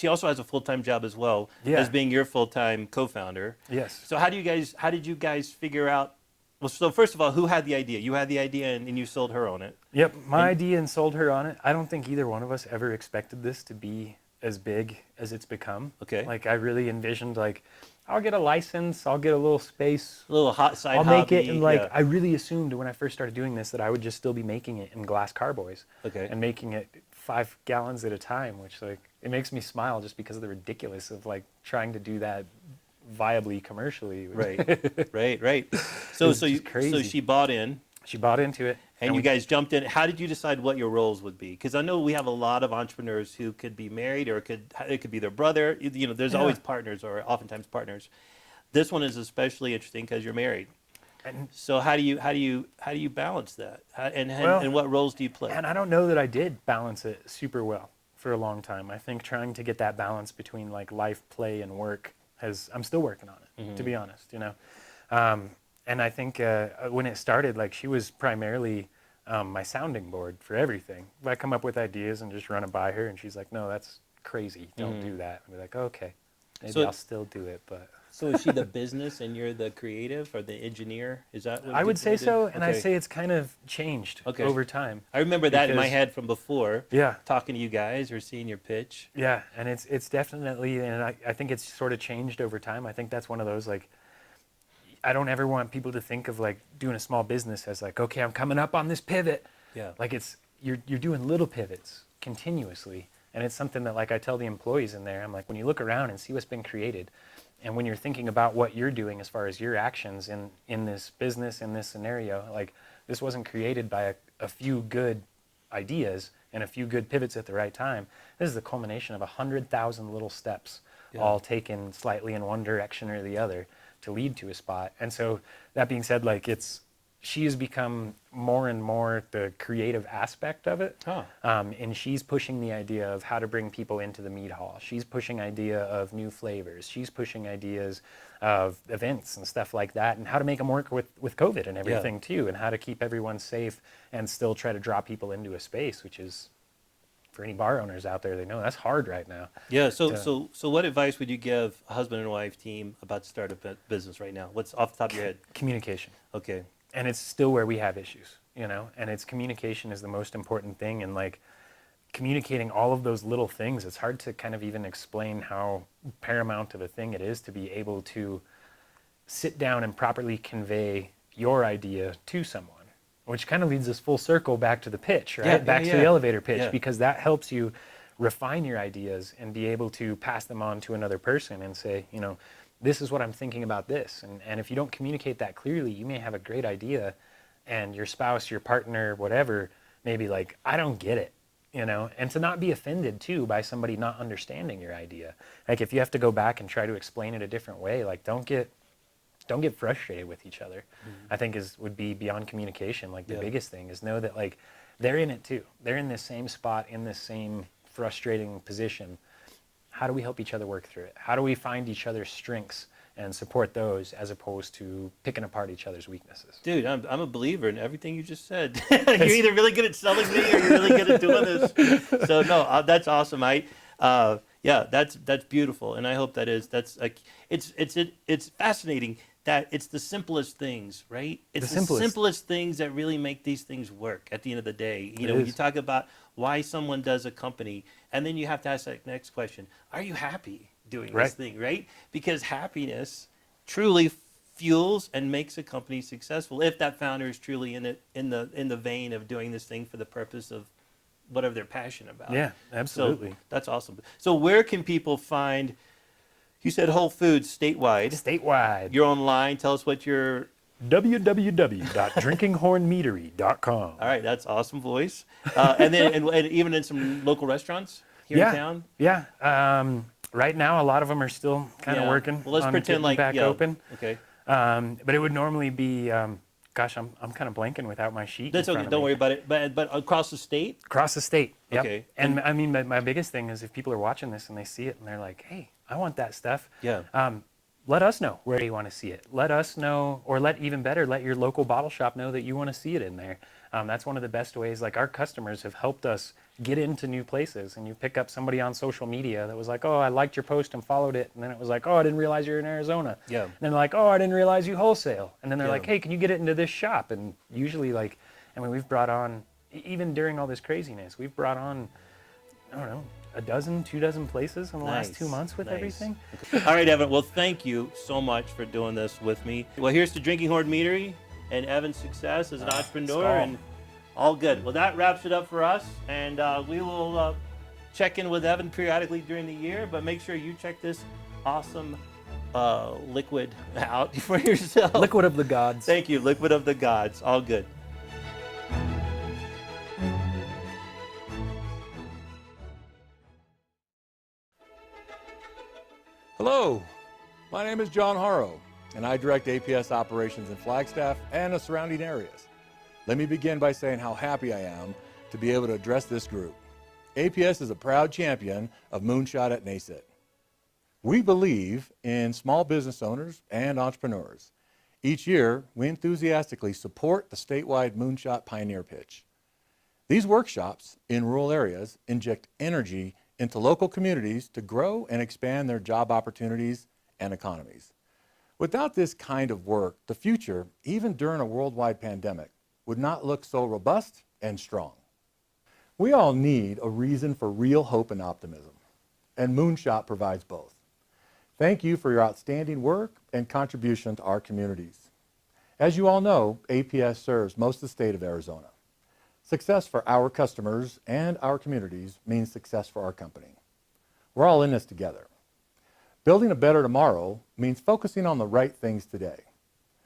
Speaker 2: also has a full-time job as well
Speaker 3: Yeah.
Speaker 2: as being your full-time co-founder.
Speaker 3: Yes.
Speaker 2: So how did you guys figure out? Well, so first of all, who had the idea? You had the idea and you sold her on it.
Speaker 3: Yep, my idea and sold her on it. I don't think either one of us ever expected this to be as big as it's become.
Speaker 2: Okay.
Speaker 3: Like I really envisioned like, I'll get a license, I'll get a little space,
Speaker 2: A little hot side
Speaker 3: I'll
Speaker 2: hobby.
Speaker 3: make it, and like
Speaker 2: yeah.
Speaker 3: I really assumed when I first started doing this that I would just still be making it in glass carboys.
Speaker 2: Okay.
Speaker 3: And making it 5 gallons at a time, which like it makes me smile just because of the ridiculous of like trying to do that viably commercially.
Speaker 2: Right. So
Speaker 3: It's
Speaker 2: so
Speaker 3: just crazy.
Speaker 2: she bought in.
Speaker 3: She bought into it,
Speaker 2: And you
Speaker 3: we-
Speaker 2: guys jumped in. How did you decide what your roles would be? Because I know we have a lot of entrepreneurs who could be married, or it could be their brother. You know, there's
Speaker 3: Yeah.
Speaker 2: always partners, or oftentimes partners. This one is especially interesting because you're married.
Speaker 3: And,
Speaker 2: So how do you balance that?
Speaker 3: Well,
Speaker 2: And what roles do you play?
Speaker 3: and I don't know that I did balance it super well for a long time. I think trying to get that balance between like life, play, and work I'm still working on it, to be honest, you know. And I think when it started, like she was primarily my sounding board for everything. I come up with ideas and just run it by her, and she's like, "No, that's crazy. Don't do that." And be like, "Okay, maybe
Speaker 2: So-
Speaker 3: I'll still do it." But
Speaker 2: So is she the business and you're the creative or the engineer? Is that what
Speaker 3: I would
Speaker 2: what
Speaker 3: say
Speaker 2: it is?
Speaker 3: so, and I'd
Speaker 2: Okay.
Speaker 3: say it's kind of changed
Speaker 2: Okay.
Speaker 3: over time.
Speaker 2: I remember that in my
Speaker 3: because-
Speaker 2: head from before.
Speaker 3: Yeah.
Speaker 2: Talking to you guys or seeing your pitch.
Speaker 3: Yeah, and it's definitely, and I think it's sort of changed over time. I think that's one of those, like, I don't ever want people to think of like doing a small business as like, okay, I'm coming up on this pivot.
Speaker 2: Yeah.
Speaker 3: Like you're doing little pivots continuously, and it's something that like I tell the employees in there. I'm like, when you look around and see what's been created, and when you're thinking about what you're doing as far as your actions in this business, in this scenario, like this wasn't created by a few good ideas and a few good pivots at the right time. This is the culmination of 100,000 little steps, all taken slightly in one direction or the other to lead to a spot. And so that being said, like she has become more and more the creative aspect of it.
Speaker 2: Huh.
Speaker 3: And she's pushing the idea of how to bring people into the mead hall. She's pushing idea of new flavors. She's pushing ideas of events and stuff like that, and how to make them work with COVID and everything too, and how to keep everyone safe and still try to draw people into a space, which is, for any bar owners out there, they know that's hard right now.
Speaker 2: Yeah. So what advice would you give a husband and wife team about to start a business right now? What's off the top of your head?
Speaker 3: Communication.
Speaker 2: Okay.
Speaker 3: And it's still where we have issues, you know, and it's communication is the most important thing. And like communicating all of those little things, it's hard to kind of even explain how paramount of a thing it is to be able to sit down and properly convey your idea to someone, which kind of leads us full circle back to the pitch, right?
Speaker 2: Yeah,
Speaker 3: back
Speaker 2: yeah,
Speaker 3: to the
Speaker 2: yeah.
Speaker 3: elevator pitch,
Speaker 2: Yeah.
Speaker 3: because that helps you refine your ideas and be able to pass them on to another person and say, you know, this is what I'm thinking about this. And if you don't communicate that clearly, you may have a great idea and your spouse, your partner, whatever, may be like, I don't get it, you know, and to not be offended too by somebody not understanding your idea. Like if you have to go back and try to explain it a different way, like don't get frustrated with each other. I think would be beyond communication. Like the biggest thing is know that like they're in it too. They're in this same spot, in this same frustrating position. How do we help each other work through it? How do we find each other's strengths and support those as opposed to picking apart each other's weaknesses?
Speaker 2: Dude, I'm a believer in everything you just said. You're either really good at selling me or you're really good at doing this. So no, that's awesome. That's beautiful, and I hope that's like it's fascinating that it's the simplest things, right? It's the simplest things that really make these things work at the end of the day. You know, when you talk about why someone does a company, and then you have to ask that next question: are you happy doing this thing, right? Because happiness truly fuels and makes a company successful if that founder is truly in the vein of doing this thing for the purpose of whatever they're passionate about.
Speaker 3: Yeah, absolutely.
Speaker 2: So that's awesome. So where can people find? You said Whole Foods statewide.
Speaker 3: Statewide.
Speaker 2: You're online. Tell us what your
Speaker 3: www.drinkinghornmeadery.com.
Speaker 2: All right, that's awesome voice. And then and even in some local restaurants here in town.
Speaker 3: Yeah. Right now, a lot of them are still kind of working.
Speaker 2: Well, let's
Speaker 3: on
Speaker 2: pretend
Speaker 3: getting
Speaker 2: like
Speaker 3: back open.
Speaker 2: Okay.
Speaker 3: But it would normally be. Gosh, I'm kind of blanking without my sheet.
Speaker 2: That's okay. Don't worry about it. But across the state.
Speaker 3: Across the state. Yep.
Speaker 2: Okay.
Speaker 3: And I mean, my biggest thing is if people are watching this and they see it and they're like, "Hey, I want that stuff."
Speaker 2: Yeah.
Speaker 3: let us know where you want to see it. Let us know, or even better, let your local bottle shop know that you want to see it in there. That's one of the best ways. Like, our customers have helped us get into new places. And you pick up somebody on social media that was like, oh, I liked your post and followed it. And then it was like, oh, I didn't realize you're in Arizona.
Speaker 2: Yeah.
Speaker 3: And then they're like, oh, I didn't realize you wholesale. And then they're
Speaker 2: Yeah.
Speaker 3: like, hey, can you get it into this shop? And usually, like, I mean, we've brought on, even during all this craziness, we've brought on, I don't know, 2 dozen places in the last 2 months with everything.
Speaker 2: All right, Evan. Well, thank you so much for doing this with me. Well, here's to Drinking Horn Meadery and Evan's success as an entrepreneur, and all good. Well, that wraps it up for us, and we will check in with Evan periodically during the year, but make sure you check this awesome liquid out for yourself.
Speaker 3: Liquid of the gods.
Speaker 2: Thank you, liquid of the gods. All good.
Speaker 5: Hello, my name is John Harrow, and I direct APS operations in Flagstaff and the surrounding areas. Let me begin by saying how happy I am to be able to address this group. APS is a proud champion of Moonshot at NACIT. We believe in small business owners and entrepreneurs. Each year, we enthusiastically support the statewide Moonshot Pioneer Pitch. These workshops in rural areas inject energy into local communities to grow and expand their job opportunities and economies. Without this kind of work, the future, even during a worldwide pandemic, would not look so robust and strong. We all need a reason for real hope and optimism, and Moonshot provides both. Thank you for your outstanding work and contribution to our communities. As you all know, APS serves most of the state of Arizona. Success for our customers and our communities means success for our company. We're all in this together. Building a better tomorrow means focusing on the right things today.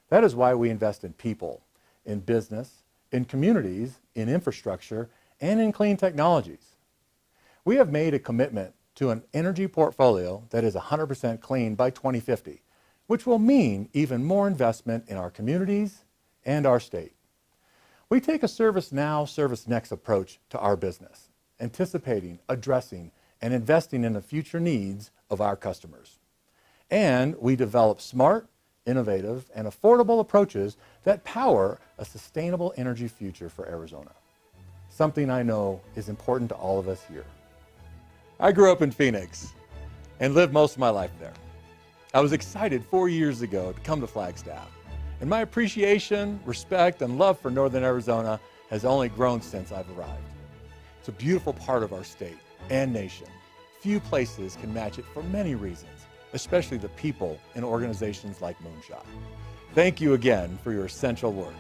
Speaker 5: That is why we invest in people, in business, in communities, in infrastructure, and in clean technologies. We have made a commitment to an energy portfolio that is 100% clean by 2050, which will mean even more investment in our communities and our state. We take a service now, service next approach to our business, anticipating, addressing, and investing in the future needs of our customers. And we develop smart, innovative, and affordable approaches that power a sustainable energy future for Arizona. Something I know is important to all of us here. I grew up in Phoenix and lived most of my life there. I was excited 4 years ago to come to Flagstaff. And my appreciation, respect, and love for Northern Arizona has only grown since I've arrived. It's a beautiful part of our state and nation. Few places can match it for many reasons, especially the people and organizations like Moonshot. Thank you again for your essential work.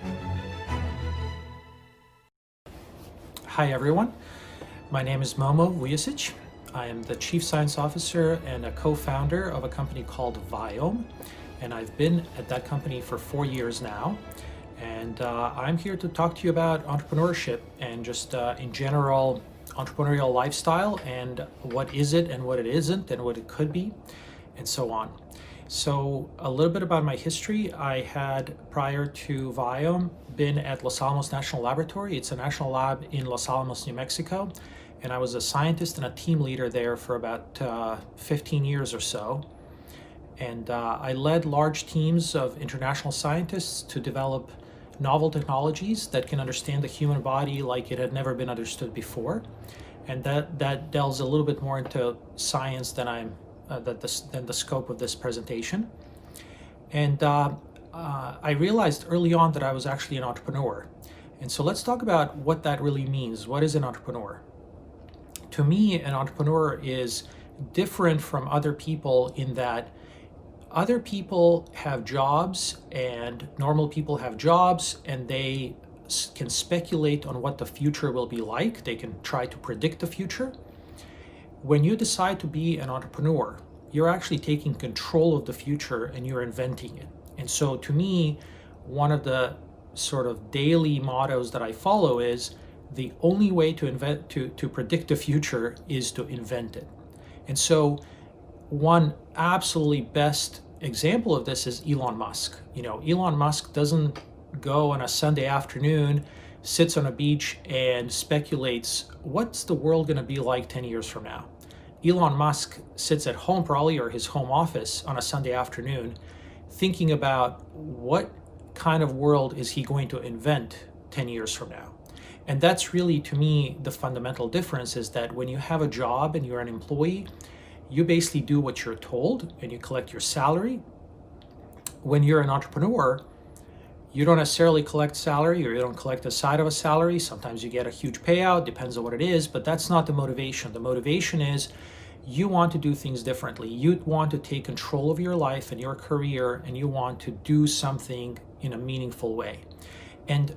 Speaker 6: Hi everyone, my name is Momo Vuyisich. I am the Chief Science Officer and a co-founder of a company called Viome. And I've been at that company for 4 years now. And I'm here to talk to you about entrepreneurship and just in general entrepreneurial lifestyle and what is it and what it isn't and what it could be and so on. So a little bit about my history. I had, prior to Viome, been at Los Alamos National Laboratory. It's a national lab in Los Alamos, New Mexico. And I was a scientist and a team leader there for about 15 years or so. And I led large teams of international scientists to develop novel technologies that can understand the human body like it had never been understood before. And that delves a little bit more into science than the scope of this presentation. And I realized early on that I was actually an entrepreneur. And so let's talk about what that really means. What is an entrepreneur? To me, an entrepreneur is different from other people in that other people have jobs and normal people have jobs, and they can speculate on what the future will be like. They can try to predict the future. When you decide to be an entrepreneur, you're actually taking control of the future and you're inventing it. And so to me, one of the sort of daily mottos that I follow is the only way to predict the future is to invent it. And so one absolutely best example of this is Elon Musk. You know, Elon Musk doesn't go on a Sunday afternoon, sits on a beach and speculates, what's the world going to be like 10 years from now? Elon Musk sits at home probably, or his home office on a Sunday afternoon, thinking about what kind of world is he going to invent 10 years from now. And that's really, to me, the fundamental difference, is that when you have a job and you're an employee, you basically do what you're told and you collect your salary. When you're an entrepreneur, you don't necessarily collect salary, or you don't collect the side of a salary. Sometimes you get a huge payout, depends on what it is, but that's not the motivation. The motivation is you want to do things differently. You want to take control of your life and your career, and you want to do something in a meaningful way. And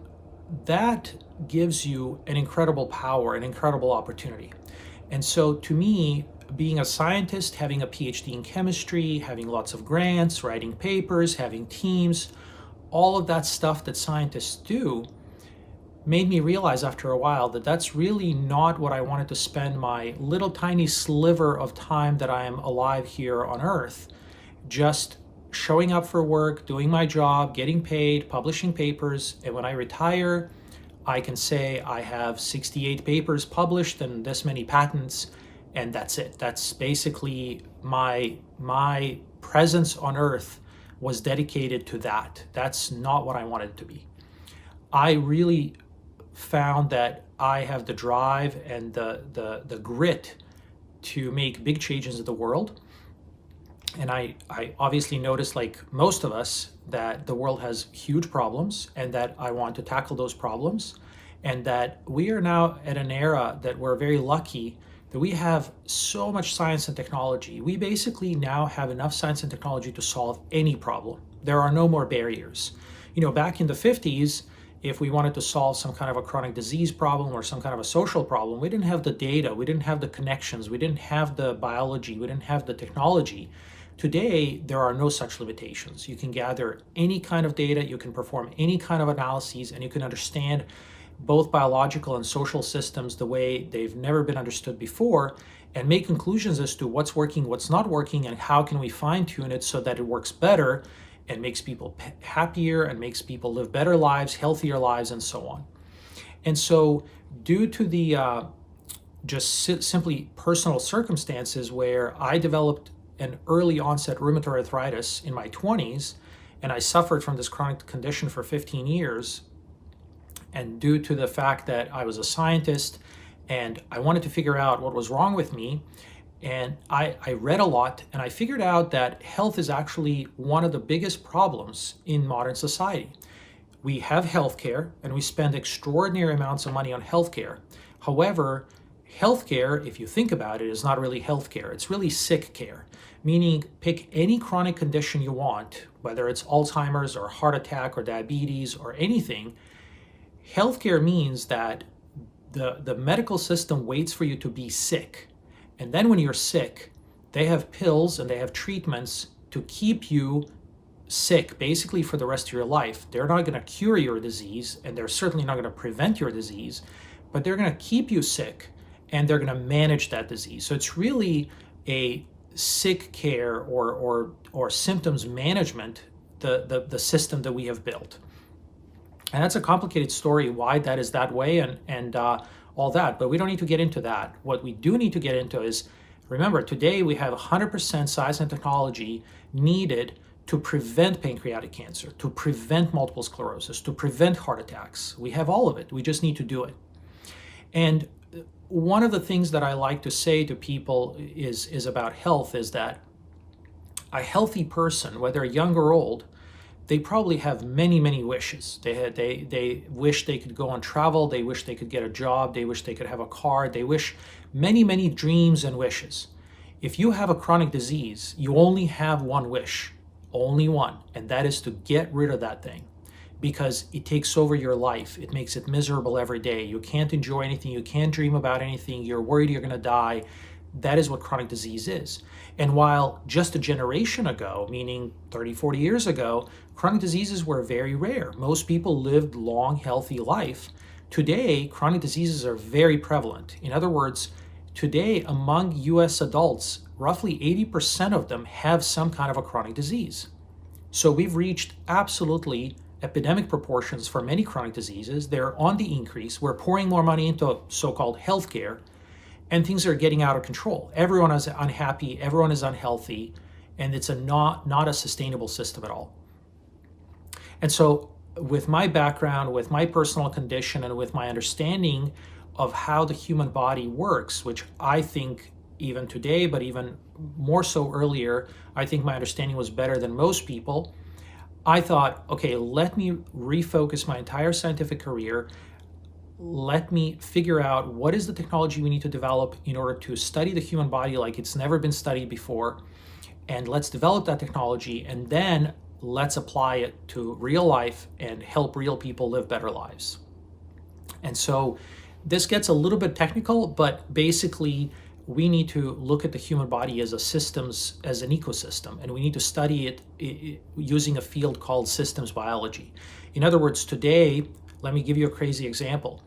Speaker 6: that gives you an incredible power, an incredible opportunity. And so to me, being a scientist, having a PhD in chemistry, having lots of grants, writing papers, having teams, all of that stuff that scientists do made me realize after a while that that's really not what I wanted to spend my little tiny sliver of time that I am alive here on Earth, just showing up for work, doing my job, getting paid, publishing papers, and when I retire, I can say I have 68 papers published and this many patents, and that's it. That's basically my presence on Earth was dedicated to that. That's not what I wanted it to be. I really found that I have the drive and the grit to make big changes in the world. And I obviously noticed, like most of us, that the world has huge problems and that I want to tackle those problems, and that we are now at an era that we're very lucky that we have so much science and technology. We basically now have enough science and technology to solve any problem. There are no more barriers. You know, back in the 50s, if we wanted to solve some kind of a chronic disease problem or some kind of a social problem, we didn't have the data, we didn't have the connections, we didn't have the biology, we didn't have the technology. Today, there are no such limitations. You can gather any kind of data, you can perform any kind of analyses, and you can understand both biological and social systems the way they've never been understood before, and make conclusions as to what's working, what's not working, and how can we fine-tune it so that it works better and makes people happier and makes people live better lives, healthier lives, and so on. And so due to the simply personal circumstances where I developed an early onset rheumatoid arthritis in my 20s, and I suffered from this chronic condition for 15 years, and due to the fact that I was a scientist and I wanted to figure out what was wrong with me, and I read a lot, and I figured out that health is actually one of the biggest problems in modern society. We have healthcare, and we spend extraordinary amounts of money on healthcare. However, healthcare, if you think about it, is not really healthcare. It's really sick care, meaning pick any chronic condition you want, whether it's Alzheimer's or heart attack or diabetes or anything. Healthcare means that the medical system waits for you to be sick. And then when you're sick, they have pills and they have treatments to keep you sick basically for the rest of your life. They're not going to cure your disease, and they're certainly not going to prevent your disease, but they're going to keep you sick and they're going to manage that disease. So it's really a sick care or symptoms management, the system that we have built. And that's a complicated story why that is that way and all that, but we don't need to get into that. What we do need to get into is, remember, today we have 100% science and technology needed to prevent pancreatic cancer, to prevent multiple sclerosis, to prevent heart attacks. We have all of it. We just need to do it. And one of the things that I like to say to people is about health is that a healthy person, whether young or old, they probably have many, many wishes. They wish they could go on travel. They wish they could get a job. They wish they could have a car. They wish many, many dreams and wishes. If you have a chronic disease, you only have one wish, only one, and that is to get rid of that thing, because it takes over your life. It makes it miserable every day. You can't enjoy anything. You can't dream about anything. You're worried you're going to die. That is what chronic disease is. And while just a generation ago, meaning 30, 40 years ago, chronic diseases were very rare. Most people lived long, healthy life. Today, chronic diseases are very prevalent. In other words, today among US adults, roughly 80% of them have some kind of a chronic disease. So we've reached absolutely epidemic proportions for many chronic diseases. They're on the increase. We're pouring more money into so-called healthcare. and things are getting out of control. Everyone is unhappy, everyone is unhealthy, and it's not a sustainable system at all. And so with my background, with my personal condition, and with my understanding of how the human body works, which I think even today, but even more so earlier, I think my understanding was better than most people, I thought, okay, let me refocus my entire scientific career. Let me figure out what is the technology we need to develop in order to study the human body like it's never been studied before. And let's develop that technology, and then let's apply it to real life and help real people live better lives. And so this gets a little bit technical, but basically we need to look at the human body as as an ecosystem, and we need to study it using a field called systems biology. In other words, today, let me give you a crazy example.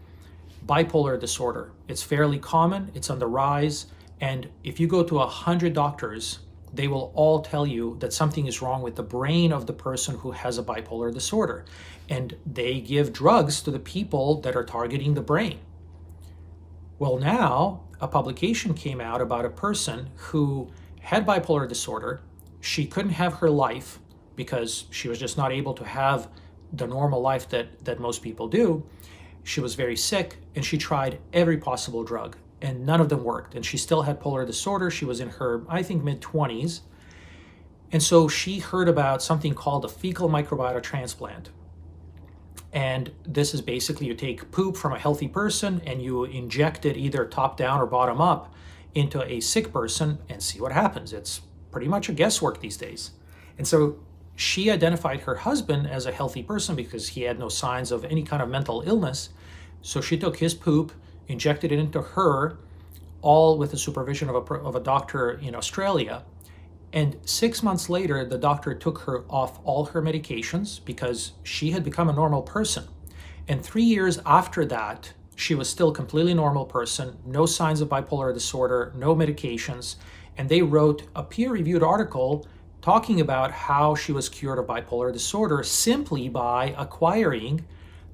Speaker 6: Bipolar disorder. It's fairly common, it's on the rise, and if you go to 100 doctors, they will all tell you that something is wrong with the brain of the person who has a bipolar disorder. And they give drugs to the people that are targeting the brain. Well, now a publication came out about a person who had bipolar disorder. She couldn't have her life because she was just not able to have the normal life that most people do. She was very sick, and she tried every possible drug, and none of them worked. And she still had polar disorder. She was in her, I think, mid-20s. And so she heard about something called a fecal microbiota transplant. And this is basically you take poop from a healthy person and you inject it either top down or bottom up into a sick person and see what happens. It's pretty much a guesswork these days. And so she identified her husband as a healthy person because he had no signs of any kind of mental illness. So she took his poop, injected it into her, all with the supervision of a doctor in Australia. And 6 months later, the doctor took her off all her medications because she had become a normal person. And 3 years after that, she was still a completely normal person, no signs of bipolar disorder, no medications. And they wrote a peer-reviewed article talking about how she was cured of bipolar disorder simply by acquiring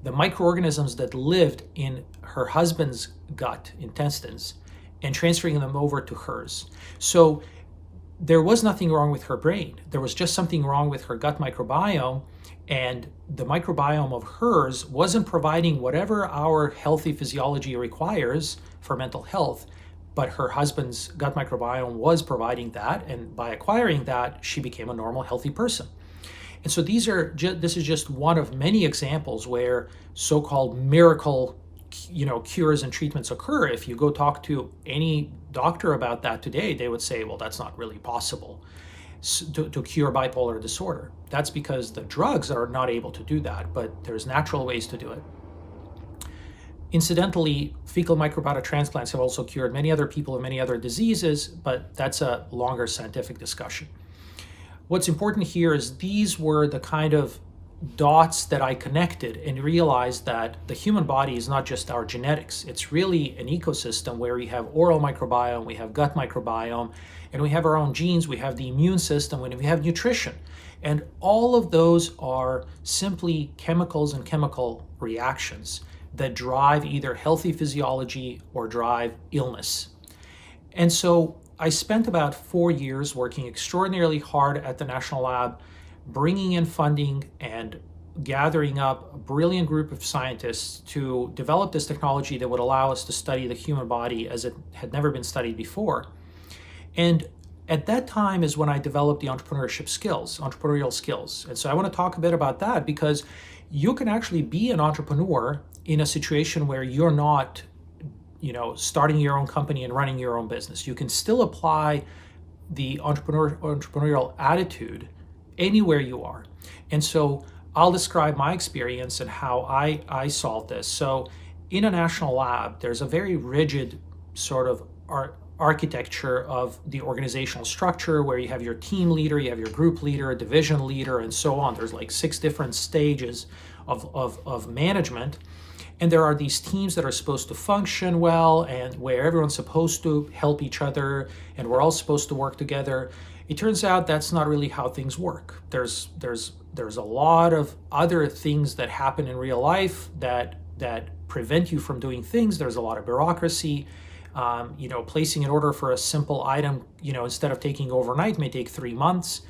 Speaker 6: the microorganisms that lived in her husband's gut, intestines, and transferring them over to hers. So there was nothing wrong with her brain. There was just something wrong with her gut microbiome, and the microbiome of hers wasn't providing whatever our healthy physiology requires for mental health, but her husband's gut microbiome was providing that, and by acquiring that, she became a normal, healthy person. And so this is just one of many examples where so-called miracle, cures and treatments occur. If you go talk to any doctor about that today, they would say, well, that's not really possible to cure bipolar disorder. That's because the drugs are not able to do that, but there's natural ways to do it. Incidentally, fecal microbiota transplants have also cured many other people of many other diseases, but that's a longer scientific discussion. What's important here is these were the kind of dots that I connected and realized that the human body is not just our genetics. It's really an ecosystem where we have oral microbiome, we have gut microbiome, and we have our own genes, we have the immune system, and we have nutrition. And all of those are simply chemicals and chemical reactions that drive either healthy physiology or drive illness. And so I spent about 4 years working extraordinarily hard at the National Lab, bringing in funding and gathering up a brilliant group of scientists to develop this technology that would allow us to study the human body as it had never been studied before. And at that time is when I developed the entrepreneurial skills. And so I want to talk a bit about that because you can actually be an entrepreneur in a situation where you're not, starting your own company and running your own business. You can still apply the entrepreneurial attitude anywhere you are. And so I'll describe my experience and how I solved this. So in a national lab, there's a very rigid sort of architecture of the organizational structure where you have your team leader, you have your group leader, a division leader, and so on. There's like 6 different stages of management. And there are these teams that are supposed to function well and where everyone's supposed to help each other and we're all supposed to work together. It turns out that's not really how things work. There's a lot of other things that happen in real life that prevent you from doing things. There's a lot of bureaucracy. Placing an order for a simple item, instead of taking overnight, may take 3 months.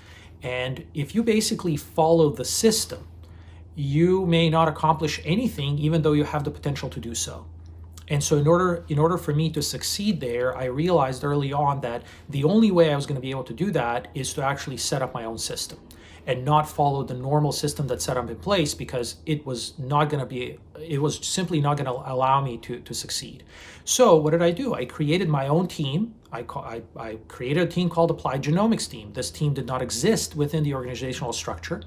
Speaker 6: And if you basically follow the system, you may not accomplish anything, even though you have the potential to do so. And so in order for me to succeed there, I realized early on that the only way I was going to be able to do that is to actually set up my own system and not follow the normal system that's set up in place, because it was simply not going to allow me to succeed. So what did I do? I created my own team. I created a team called Applied Genomics team. This team did not exist within the organizational structure.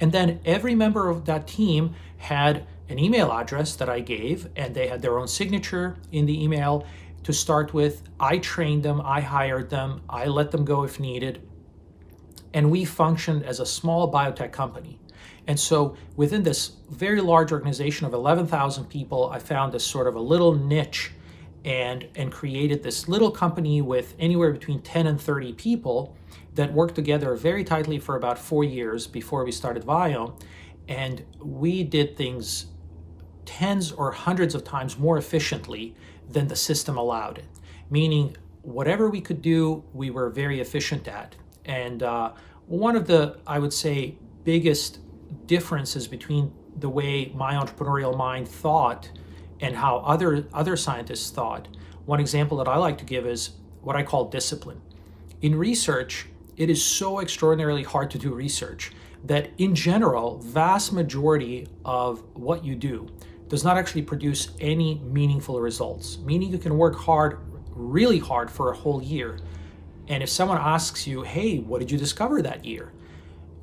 Speaker 6: And then every member of that team had an email address that I gave, and they had their own signature in the email to start with. I trained them, I hired them, I let them go if needed. And we functioned as a small biotech company. And so within this very large organization of 11,000 people, I found this sort of a little niche and created this little company with anywhere between 10 and 30 people that worked together very tightly for about 4 years before we started Viome. And we did things tens or hundreds of times more efficiently than the system allowed it. Meaning, whatever we could do, we were very efficient at. And one of the, I would say, biggest differences between the way my entrepreneurial mind thought and how other scientists thought, one example that I like to give is what I call discipline. In research, it is so extraordinarily hard to do research that in general, vast majority of what you do does not actually produce any meaningful results. Meaning you can work hard, really hard for a whole year. And if someone asks you, hey, what did you discover that year?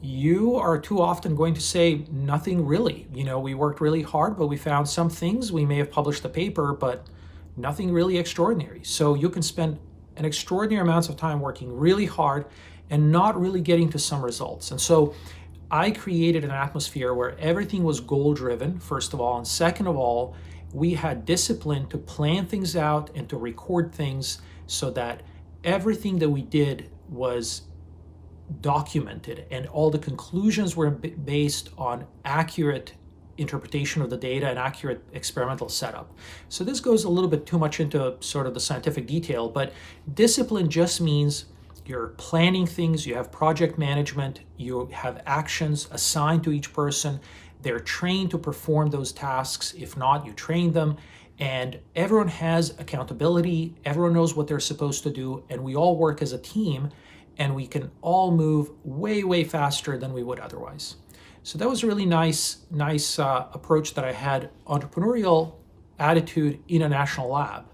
Speaker 6: You are too often going to say, nothing really. We worked really hard, but we found some things. We may have published a paper, but nothing really extraordinary. So you can spend an extraordinary amounts of time working really hard and not really getting to some results. And so I created an atmosphere where everything was goal-driven, first of all, and second of all, we had discipline to plan things out and to record things so that everything that we did was documented and all the conclusions were based on accurate interpretation of the data and accurate experimental setup. So this goes a little bit too much into sort of the scientific detail, but discipline just means you're planning things, you have project management, you have actions assigned to each person, they're trained to perform those tasks. If not, you train them, and everyone has accountability, everyone knows what they're supposed to do, and we all work as a team, and we can all move way, way faster than we would otherwise. So that was a really nice approach that I had, entrepreneurial attitude in a national lab.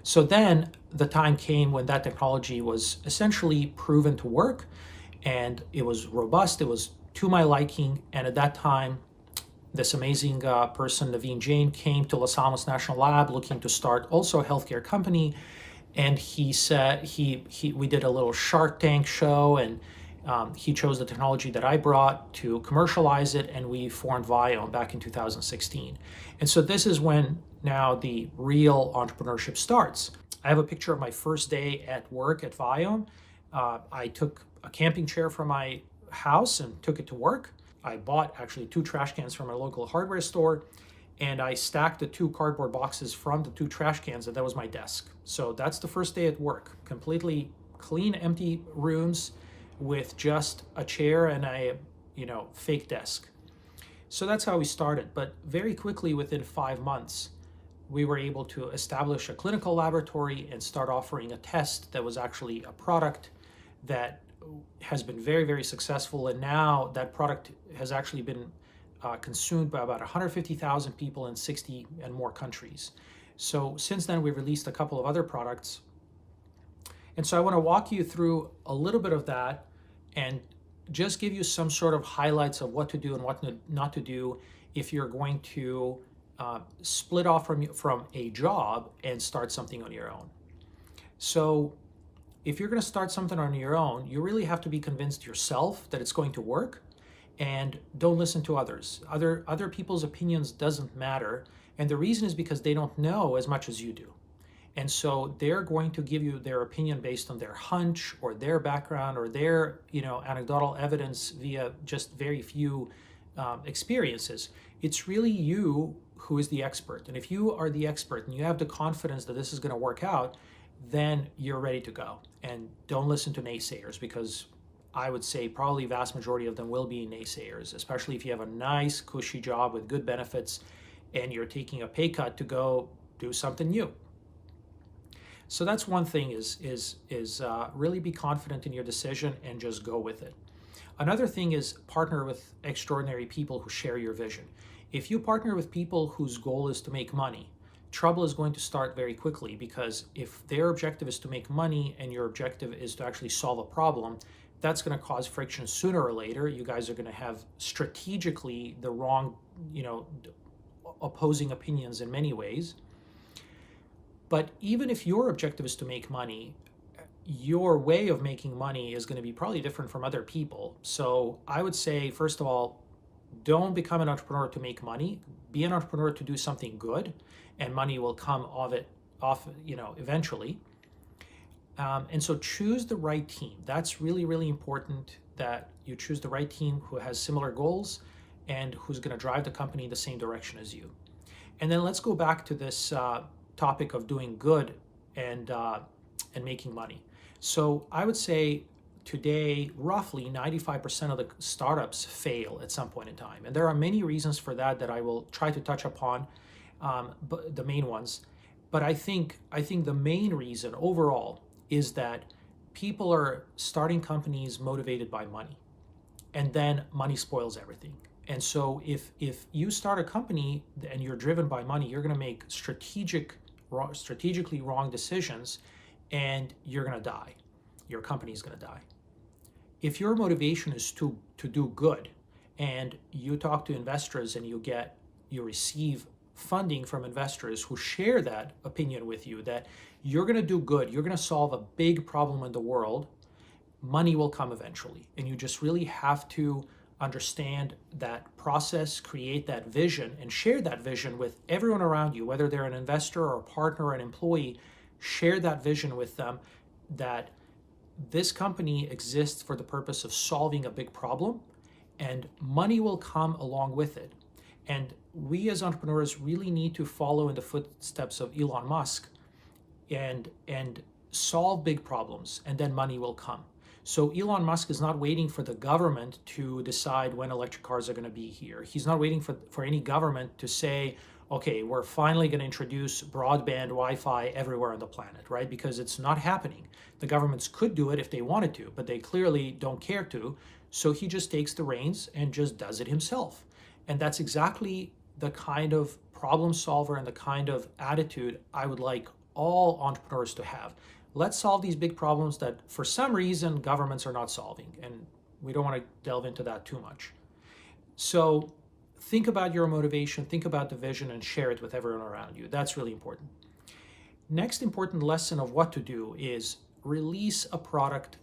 Speaker 6: So then the time came when that technology was essentially proven to work, and it was robust, it was to my liking, and at that time, this amazing person, Naveen Jain, came to Los Alamos National Lab looking to start also a healthcare company. And he said, we did a little Shark Tank show, and he chose the technology that I brought to commercialize it, and we formed Viome back in 2016. And so this is when now the real entrepreneurship starts. I have a picture of my first day at work at Viome. I took a camping chair from my house and took it to work. I bought actually 2 trash cans from a local hardware store, and I stacked the 2 cardboard boxes from the 2 trash cans, and that was my desk. So that's the first day at work. Completely clean, empty rooms with just a chair and a fake desk. So that's how we started. But very quickly, within 5 months, we were able to establish a clinical laboratory and start offering a test that was actually a product that has been very, very successful. And now that product has actually been consumed by about 150,000 people in 60 and more countries. So since then, we've released a couple of other products. And so I want to walk you through a little bit of that and just give you some sort of highlights of what to do and what not to do if you're going to split off from a job and start something on your own. So if you're going to start something on your own, you really have to be convinced yourself that it's going to work, and don't listen to others. Other people's opinions doesn't matter, and the reason is because they don't know as much as you do. And so they're going to give you their opinion based on their hunch or their background or their anecdotal evidence via just very few experiences. It's really you who is the expert. And if you are the expert and you have the confidence that this is going to work out, then you're ready to go. And don't listen to naysayers, because I would say probably vast majority of them will be naysayers, especially if you have a nice, cushy job with good benefits and you're taking a pay cut to go do something new. So that's one thing, is really be confident in your decision and just go with it. Another thing is partner with extraordinary people who share your vision. If you partner with people whose goal is to make money, trouble is going to start very quickly, because if their objective is to make money and your objective is to actually solve a problem, that's going to cause friction sooner or later. You guys are going to have strategically the wrong, opposing opinions in many ways. But even if your objective is to make money, your way of making money is going to be probably different from other people. So I would say, first of all, don't become an entrepreneur to make money. Be an entrepreneur to do something good, and money will come eventually. And so choose the right team. That's really, really important, that you choose the right team who has similar goals and who's going to drive the company in the same direction as you. And then let's go back to this topic of doing good and making money. So I would say today, roughly 95% of the startups fail at some point in time. And there are many reasons for that I will try to touch upon, but the main ones. But I think the main reason overall is that people are starting companies motivated by money, and then money spoils everything. And so if you start a company and you're driven by money, you're going to make strategically wrong decisions, and you're going to die. Your company is going to die. If your motivation is to do good, and you talk to investors and you receive funding from investors who share that opinion with you, that you're going to do good, you're going to solve a big problem in the world, money will come eventually. And you just really have to understand that process, create that vision, and share that vision with everyone around you, whether they're an investor or a partner or an employee. Share that vision with them, that this company exists for the purpose of solving a big problem, and money will come along with it. And we as entrepreneurs really need to follow in the footsteps of Elon Musk and solve big problems, and then money will come. So Elon Musk is not waiting for the government to decide when electric cars are going to be here. He's not waiting for any government to say, okay, we're finally going to introduce broadband Wi-Fi everywhere on the planet, right? Because it's not happening. The governments could do it if they wanted to, but they clearly don't care to. So he just takes the reins and just does it himself. And that's exactly the kind of problem solver and the kind of attitude I would like all entrepreneurs to have. Let's solve these big problems that for some reason governments are not solving. And we don't want to delve into that too much. So think about your motivation, think about the vision, and share it with everyone around you. That's really important. Next important lesson of what to do is release a product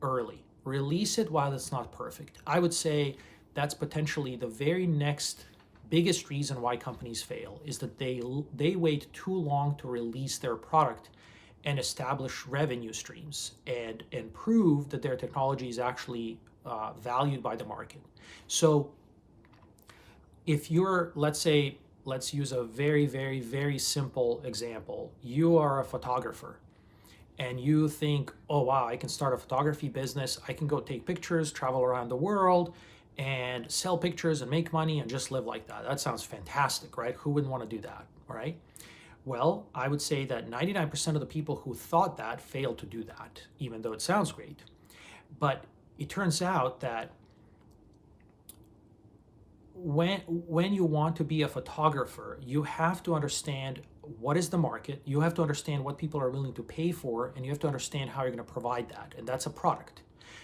Speaker 6: early. Release it while it's not perfect. I would say that's potentially the very next biggest reason why companies fail, is that they wait too long to release their product and establish revenue streams and prove that their technology is actually valued by the market. So if you're, let's use a very, very, very simple example. You are a photographer and you think, oh wow, I can start a photography business. I can go take pictures, travel around the world, and sell pictures and make money and just live like that. That sounds fantastic, right? Who wouldn't want to do that, right? Well, I would say that 99% of the people who thought that failed to do that, even though it sounds great. But it turns out that when you want to be a photographer, you have to understand what is the market, you have to understand what people are willing to pay for, and you have to understand how you're going to provide that, and that's a product.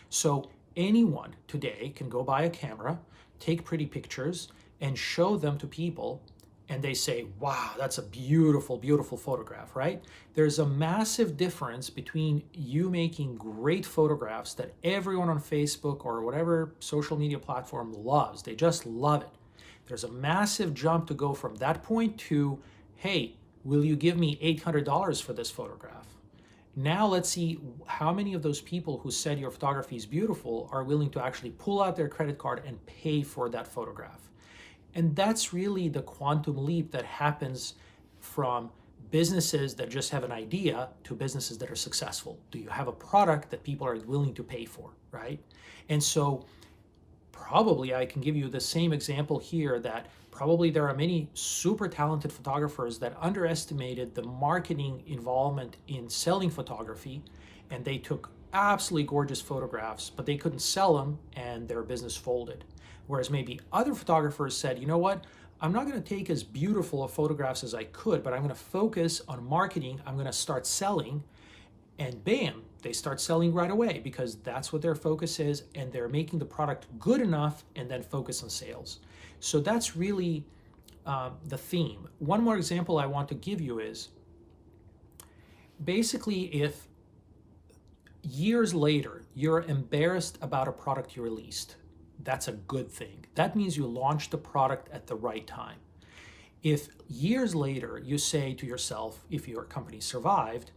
Speaker 6: So anyone today can go buy a camera, take pretty pictures, and show them to people, and they say, wow, that's a beautiful, beautiful photograph, right? There's a massive difference between you making great photographs that everyone on Facebook or whatever social media platform loves. They just love it. There's a massive jump to go from that point to, hey, will you give me $800 for this photograph? Now let's see how many of those people who said your photography is beautiful are willing to actually pull out their credit card and pay for that photograph. And that's really the quantum leap that happens from businesses that just have an idea to businesses that are successful. Do you have a product that people are willing to pay for, right? And so probably I can give you the same example here, that probably there are many super talented photographers that underestimated the marketing involvement in selling photography, and they took absolutely gorgeous photographs, but they couldn't sell them and their business folded. Whereas maybe other photographers said, you know what, I'm not going to take as beautiful of photographs as I could, but I'm going to focus on marketing. I'm going to start selling, and bam, they start selling right away because that's what their focus is, and they're making the product good enough and then focus on sales. So that's really the theme. One more example I want to give you is basically if years later you're embarrassed about a product you released, that's a good thing. That means you launched the product at the right time. If years later you say to yourself, if your company survived,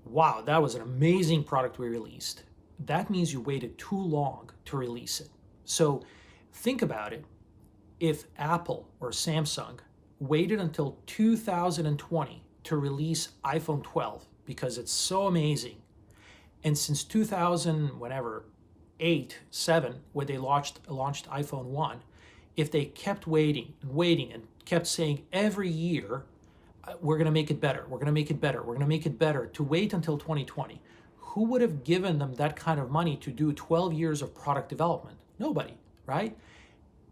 Speaker 6: wow, that was an amazing product we released, that means you waited too long to release it. So think about it. If Apple or Samsung waited until 2020 to release iPhone 12 because it's so amazing, and since 2008, 7, when they launched iPhone 1, if they kept waiting and waiting and kept saying every year, we're going to make it better, we're going to make it better, we're going to make it better, to wait until 2020, who would have given them that kind of money to do 12 years of product development? Nobody, right?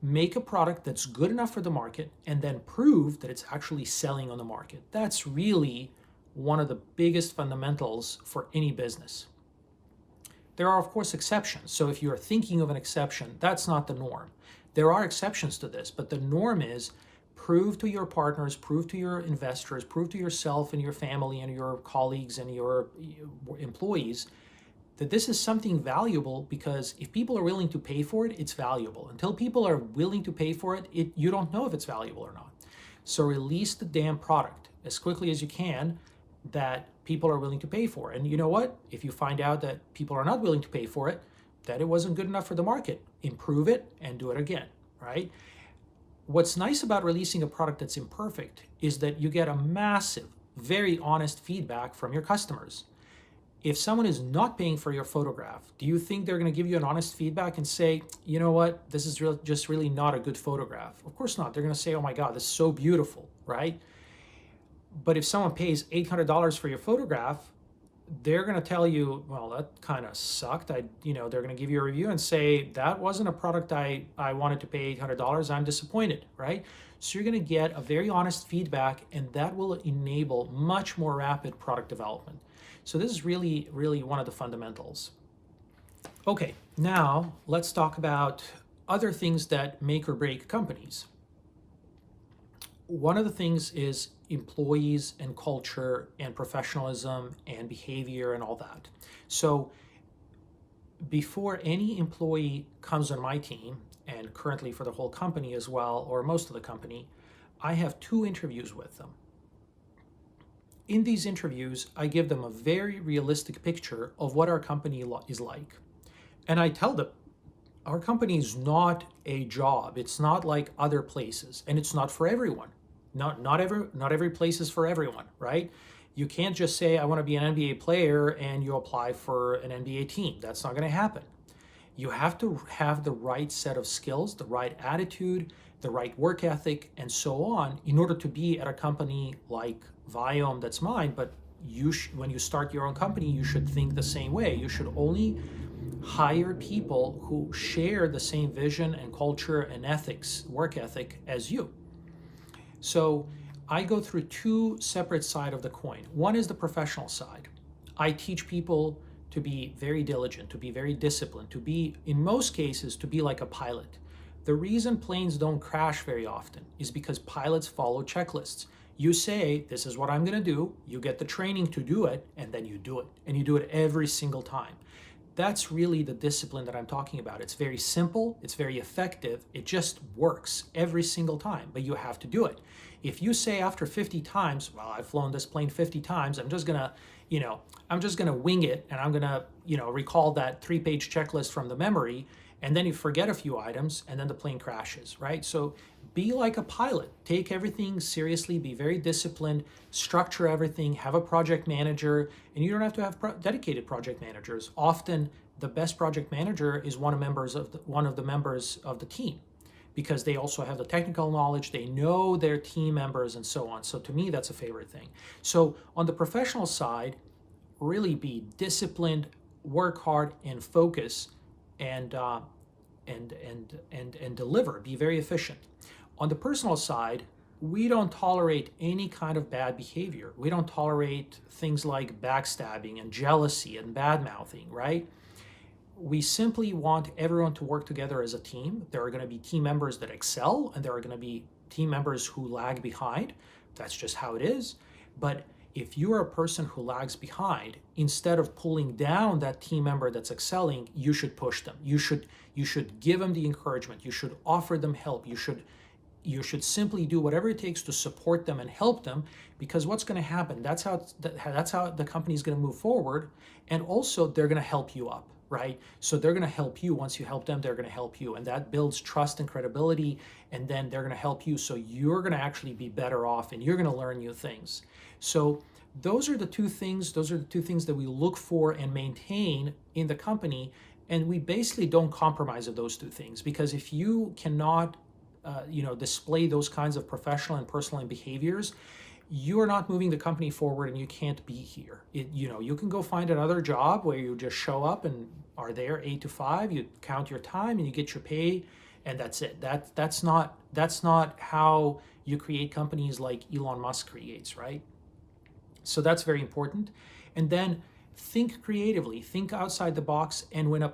Speaker 6: Make a product that's good enough for the market and then prove that it's actually selling on the market. That's really one of the biggest fundamentals for any business. There are, of course, exceptions. So if you're thinking of an exception, that's not the norm. There are exceptions to this, but the norm is prove to your partners, prove to your investors, prove to yourself and your family and your colleagues and your employees that this is something valuable, because if people are willing to pay for it, it's valuable. Until people are willing to pay for it, you don't know if it's valuable or not. So release the damn product as quickly as you can that people are willing to pay for. And you know what? If you find out that people are not willing to pay for it, that it wasn't good enough for the market, improve it and do it again, right? What's nice about releasing a product that's imperfect is that you get a massive, very honest feedback from your customers. If someone is not paying for your photograph, do you think they're going to give you an honest feedback and say, you know what, this is just really not a good photograph? Of course not. They're going to say, oh my God, this is so beautiful, right? But if someone pays $800 for your photograph, they're going to tell you, well, that kind of sucked. They're going to give you a review and say, that wasn't a product I wanted to pay $800. I'm disappointed, right? So you're going to get a very honest feedback, and that will enable much more rapid product development. So this is really, really one of the fundamentals. Okay, now let's talk about other things that make or break companies. One of the things is employees and culture and professionalism and behavior and all that. So before any employee comes on my team, and currently for the whole company as well, or most of the company, I have 2 interviews with them. In these interviews, I give them a very realistic picture of what our company is like. And I tell them, our company is not a job. It's not like other places, and it's not for everyone. Not every place is for everyone, right? You can't just say, I want to be an NBA player, and you apply for an NBA team. That's not going to happen. You have to have the right set of skills, the right attitude, the right work ethic, and so on, in order to be at a company like Viome, that's mine. But when you start your own company, you should think the same way. You should only hire people who share the same vision and culture and ethics, work ethic as you. So I go through 2 separate sides of the coin. One is the professional side. I teach people to be very diligent, to be very disciplined, to be, in most cases, to be like a pilot. The reason planes don't crash very often is because pilots follow checklists. You say, this is what I'm going to do, you get the training to do it, and then you do it. And you do it every single time. That's really the discipline that I'm talking about. It's very simple, it's very effective, it just works every single time, but you have to do it. If you say after 50 times, well, I've flown this plane 50 times, I'm just gonna wing it, and I'm gonna, recall that 3-page checklist from the memory, And then you forget a few items and then the plane crashes, right? So be like a pilot. Take everything seriously, be very disciplined, structure everything, have a project manager, and you don't have to have dedicated project managers. Often the best project manager is one of the members of the team, because they also have the technical knowledge, they know their team members and so on. So to me, that's a favorite thing. So on the professional side, really be disciplined, work hard, and focus, and deliver. Be very efficient. On the personal side, we don't tolerate any kind of bad behavior. We don't tolerate things like backstabbing and jealousy and bad mouthing, right? We simply want everyone to work together as a team. There are going to be team members that excel, and there are going to be team members who lag behind. That's just how it is. But if you're a person who lags behind, instead of pulling down that team member that's excelling, you should push them. You should give them the encouragement. You should offer them help. You should simply do whatever it takes to support them and help them, because what's going to happen, that's how the company's going to move forward. And also they're going to help you up, right? So they're going to help you. Once you help them, they're going to help you. And that builds trust and credibility. And then they're going to help you. So you're going to actually be better off, and you're going to learn new things. So those are the two things that we look for and maintain in the company. And we basically don't compromise of those two things, because if you cannot display those kinds of professional and personal behaviors, you're not moving the company forward, and you can't be here. You can go find another job where you just show up and are there 8 to 5, you count your time and you get your pay, and that's it. That's not how you create companies like Elon Musk creates, right? So that's very important. And then think creatively, think outside the box. And when a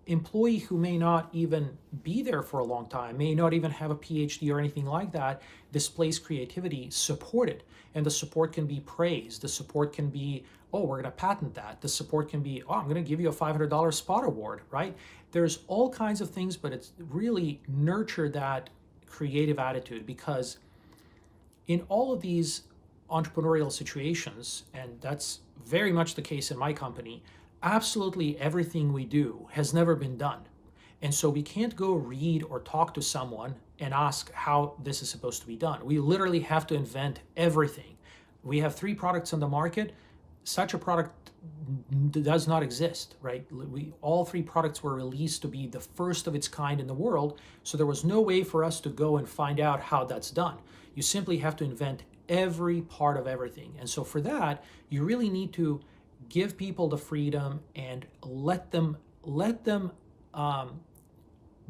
Speaker 6: employee who may not even be there for a long time, may not even have a PhD or anything like that, displays creativity, support it. And the support can be praised. The support can be, oh, we're going to patent that. The support can be, oh, I'm going to give you a $500 spot award, right? There's all kinds of things, but it's really nurture that creative attitude, because in all of these entrepreneurial situations, and that's very much the case in my company, absolutely everything we do has never been done. And so we can't go read or talk to someone and ask how this is supposed to be done. We literally have to invent everything. We have 3 products on the market. Such a product does not exist, right? All 3 products were released to be the first of its kind in the world. So there was no way for us to go and find out how that's done. You simply have to invent every part of everything. And so for that, you really need to give people the freedom and let them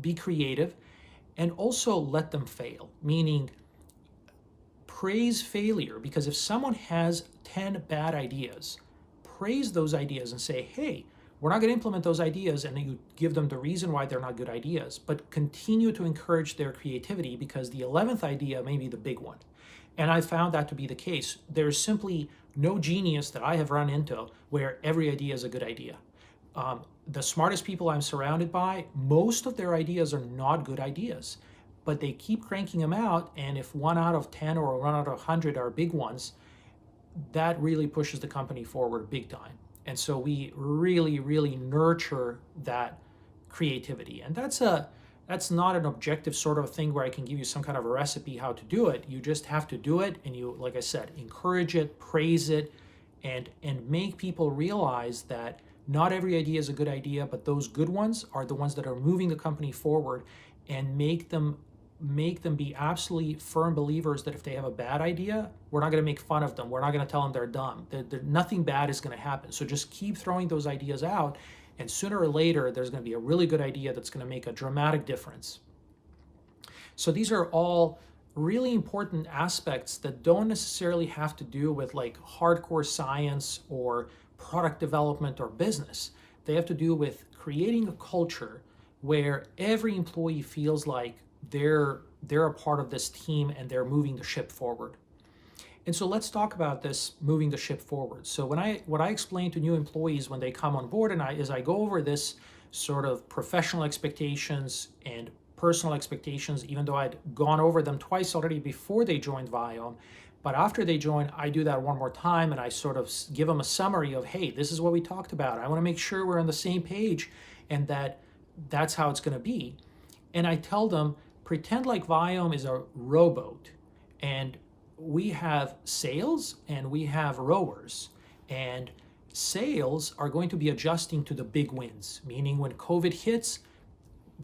Speaker 6: be creative, and also let them fail, meaning praise failure. Because if someone has 10 bad ideas, praise those ideas and say, hey, we're not going to implement those ideas, and then you give them the reason why they're not good ideas, but continue to encourage their creativity, because the 11th idea may be the big one. And I found that to be the case. There's simply no genius that I have run into where every idea is a good idea. The smartest people I'm surrounded by, most of their ideas are not good ideas, but they keep cranking them out. And if 1 out of 10 or 1 out of 100 are big ones, that really pushes the company forward big time. And so we really, really nurture that creativity. And that's not an objective sort of thing where I can give you some kind of a recipe how to do it. You just have to do it, and you, like I said, encourage it, praise it, and make people realize that not every idea is a good idea, but those good ones are the ones that are moving the company forward, and make them be absolutely firm believers that if they have a bad idea, we're not going to make fun of them. We're not going to tell them they're dumb. Nothing bad is going to happen. So just keep throwing those ideas out, and sooner or later, there's going to be a really good idea that's going to make a dramatic difference. So these are all really important aspects that don't necessarily have to do with like hardcore science or product development or business. They have to do with creating a culture where every employee feels like they're a part of this team and they're moving the ship forward. And so let's talk about this moving the ship forward. So what I explain to new employees when they come on board is I go over this sort of professional expectations and personal expectations, even though I'd gone over them twice already before they joined Viome. But after they join, I do that one more time, and I sort of give them a summary of, hey, this is what we talked about. I want to make sure we're on the same page, and that that's how it's going to be. And I tell them, pretend like Viome is a rowboat, and we have sails and we have rowers, and sails are going to be adjusting to the big winds, meaning when COVID hits,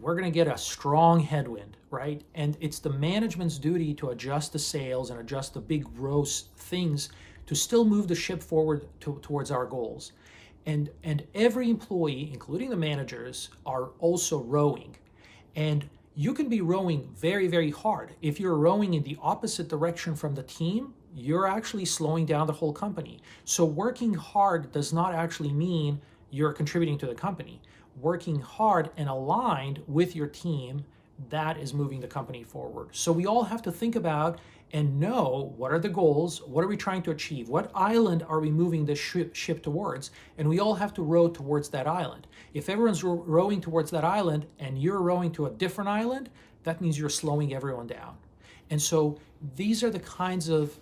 Speaker 6: we're going to get a strong headwind, right? And it's the management's duty to adjust the sails and adjust the big gross things to still move the ship forward towards our goals. And every employee, including the managers, are also rowing. And you can be rowing very, very hard. If you're rowing in the opposite direction from the team, you're actually slowing down the whole company. So working hard does not actually mean you're contributing to the company. Working hard and aligned with your team, that is moving the company forward. So we all have to think about and know what are the goals, what are we trying to achieve, what island are we moving the ship towards, and we all have to row towards that island. If everyone's rowing towards that island and you're rowing to a different island, that means you're slowing everyone down. And so these are the kinds of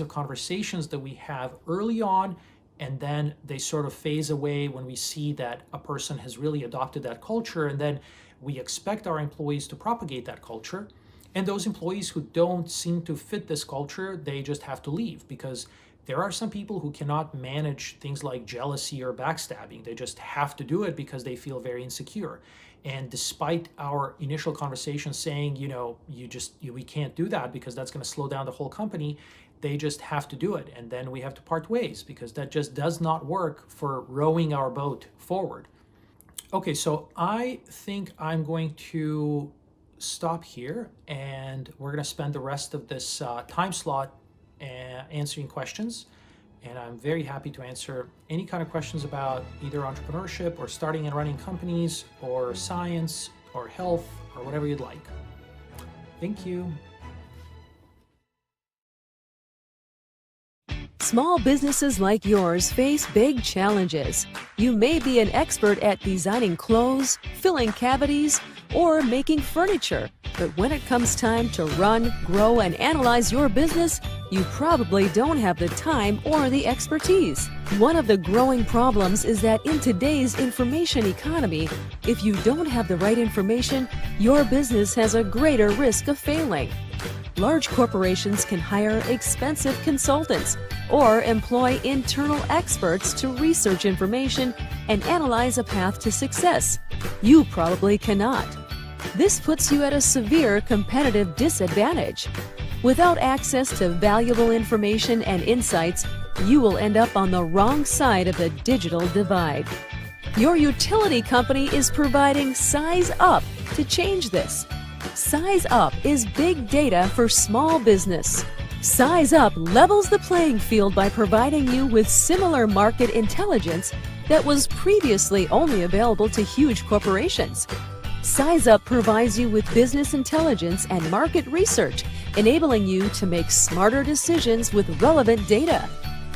Speaker 6: conversations that we have early on, and then they sort of phase away when we see that a person has really adopted that culture, and then we expect our employees to propagate that culture. And those employees who don't seem to fit this culture, they just have to leave, because there are some people who cannot manage things like jealousy or backstabbing. They just have to do it because they feel very insecure. And despite our initial conversation saying, we can't do that because that's going to slow down the whole company, they just have to do it. And then we have to part ways because that just does not work for rowing our boat forward. Okay, so I think I'm going to stop here, and we're going to spend the rest of this time slot answering questions. And I'm very happy to answer any kind of questions about either entrepreneurship or starting and running companies or science or health or whatever you'd like. Thank you.
Speaker 7: Small businesses like yours face big challenges. You may be an expert at designing clothes, filling cavities, or making furniture, but when it comes time to run, grow, and analyze your business, you probably don't have the time or the expertise. One of the growing problems is that in today's information economy, if you don't have the right information, your business has a greater risk of failing. Large corporations can hire expensive consultants or employ internal experts to research information and analyze a path to success. You probably cannot. This puts you at a severe competitive disadvantage. Without access to valuable information and insights, you will end up on the wrong side of the digital divide. Your utility company is providing Size Up to change this. Size Up is big data for small business. Size Up levels the playing field by providing you with similar market intelligence that was previously only available to huge corporations. Size Up provides you with business intelligence and market research, enabling you to make smarter decisions with relevant data.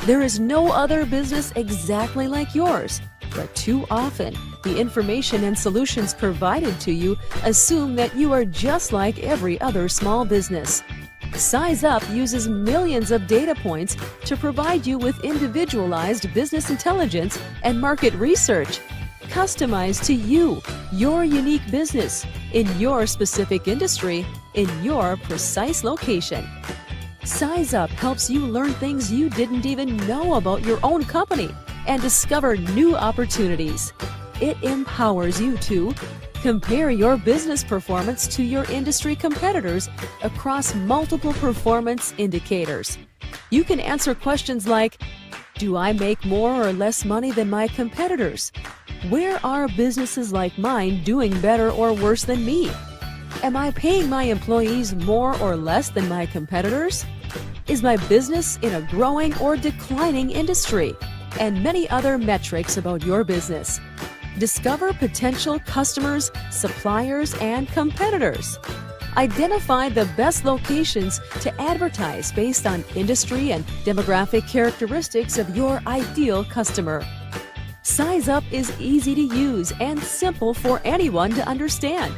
Speaker 7: There is no other business exactly like yours, but too often, the information and solutions provided to you assume that you are just like every other small business. Size Up uses millions of data points to provide you with individualized business intelligence and market research, customized to you, your unique business, in your specific industry, in your precise location. Size Up helps you learn things you didn't even know about your own company and discover new opportunities. It empowers you to compare your business performance to your industry competitors across multiple performance indicators. You can answer questions like, do I make more or less money than my competitors? Where are businesses like mine doing better or worse than me? Am I paying my employees more or less than my competitors? Is my business in a growing or declining industry? And many other metrics about your business. Discover potential customers, suppliers, and competitors. Identify the best locations to advertise based on industry and demographic characteristics of your ideal customer. Size Up is easy to use and simple for anyone to understand.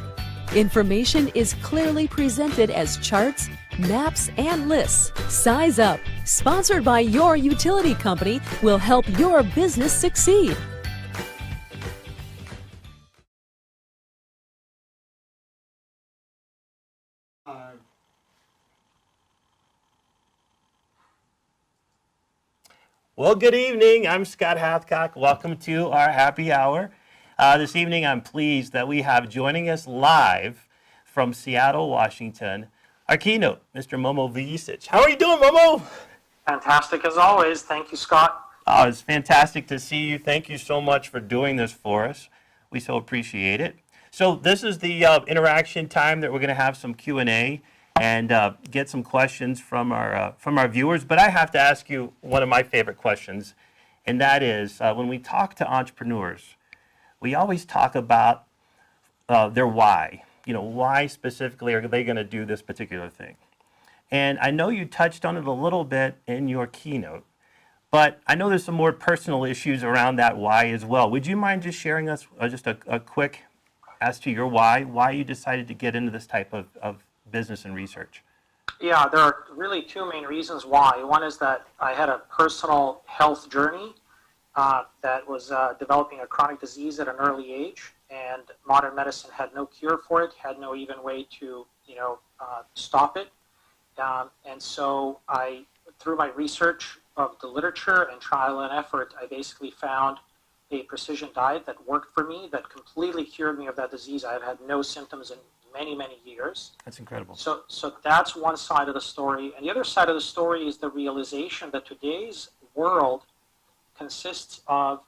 Speaker 7: Information is clearly presented as charts, maps, and lists. Size Up, sponsored by your utility company, will help your business succeed.
Speaker 2: Well, good evening. I'm Scott Hathcock. Welcome to our happy hour. This evening, I'm pleased that we have joining us live from Seattle, Washington, our keynote, Mr. Momo Vuyisich. How are you doing, Momo?
Speaker 6: Fantastic as always. Thank you, Scott.
Speaker 2: Oh, it's fantastic to see you. Thank you so much for doing this for us. We so appreciate it. So this is the interaction time that we're going to have some Q&A and get some questions from our viewers. But I have to ask you one of my favorite questions, and that is when we talk to entrepreneurs, we always talk about their why. You know, why specifically are they going to do this particular thing? And I know you touched on it a little bit in your keynote, but I know there's some more personal issues around that why as well. Would you mind just sharing us just a quick as to your why you decided to get into this type of business and research?
Speaker 6: Yeah, there are really two main reasons why. One is that I had a personal health journey that was developing a chronic disease at an early age, and modern medicine had no cure for it, had no even way to, stop it. And so through my research of the literature and trial and effort, I basically found a precision diet that worked for me, that completely cured me of that disease. I had had no symptoms in many, many years.
Speaker 2: That's incredible.
Speaker 6: So that's one side of the story. And the other side of the story is the realization that today's world consists of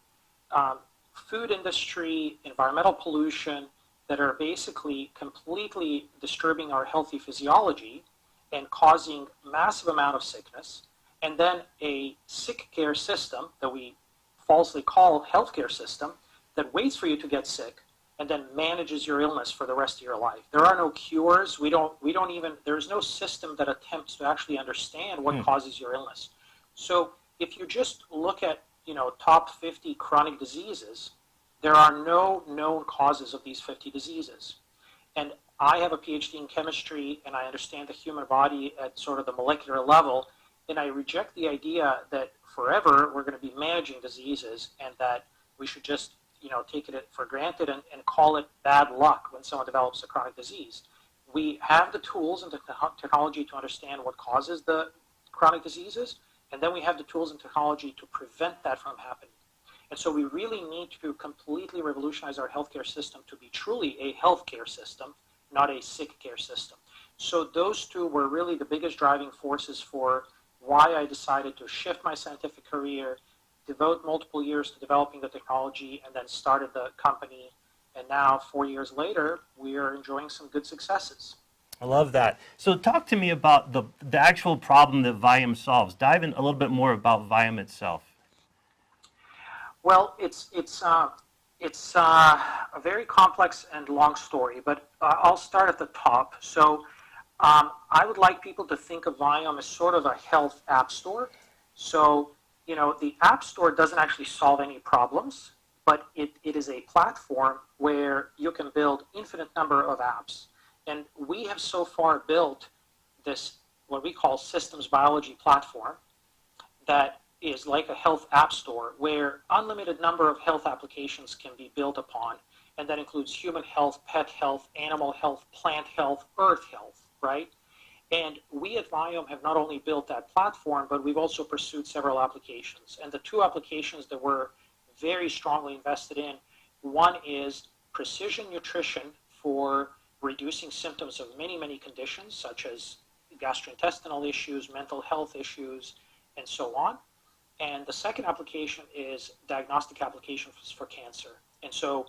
Speaker 6: food industry, environmental pollution that are basically completely disturbing our healthy physiology and causing massive amount of sickness, and then a sick care system that we falsely call healthcare system that waits for you to get sick and then manages your illness for the rest of your life. There are no cures. There's no system that attempts to actually understand what causes your illness. So if you just look at, top 50 chronic diseases, there are no known causes of these 50 diseases. And I have a PhD in chemistry, and I understand the human body at sort of the molecular level, and I reject the idea that forever we're going to be managing diseases and that we should just take it for granted and call it bad luck when someone develops a chronic disease. We have the tools and the technology to understand what causes the chronic diseases, and then we have the tools and technology to prevent that from happening. And so we really need to completely revolutionize our healthcare system to be truly a healthcare system, not a sick care system. So those two were really the biggest driving forces for why I decided to shift my scientific career, devote multiple years to developing the technology, and then started the company. And now, 4 years later, we are enjoying some good successes.
Speaker 2: I love that. So talk to me about the actual problem that Viome solves. Dive in a little bit more about Viome itself.
Speaker 6: Well, it's a very complex and long story, but I'll start at the top. So I would like people to think of Viome as sort of a health app store. So, the app store doesn't actually solve any problems, but it is a platform where you can build infinite number of apps. And we have so far built this, what we call systems biology platform, that is like a health app store where unlimited number of health applications can be built upon. And that includes human health, pet health, animal health, plant health, earth health, right? And we at Viome have not only built that platform, but we've also pursued several applications. And the two applications that we're very strongly invested in, one is precision nutrition for reducing symptoms of many, many conditions, such as gastrointestinal issues, mental health issues, and so on. And the second application is diagnostic applications for cancer. And so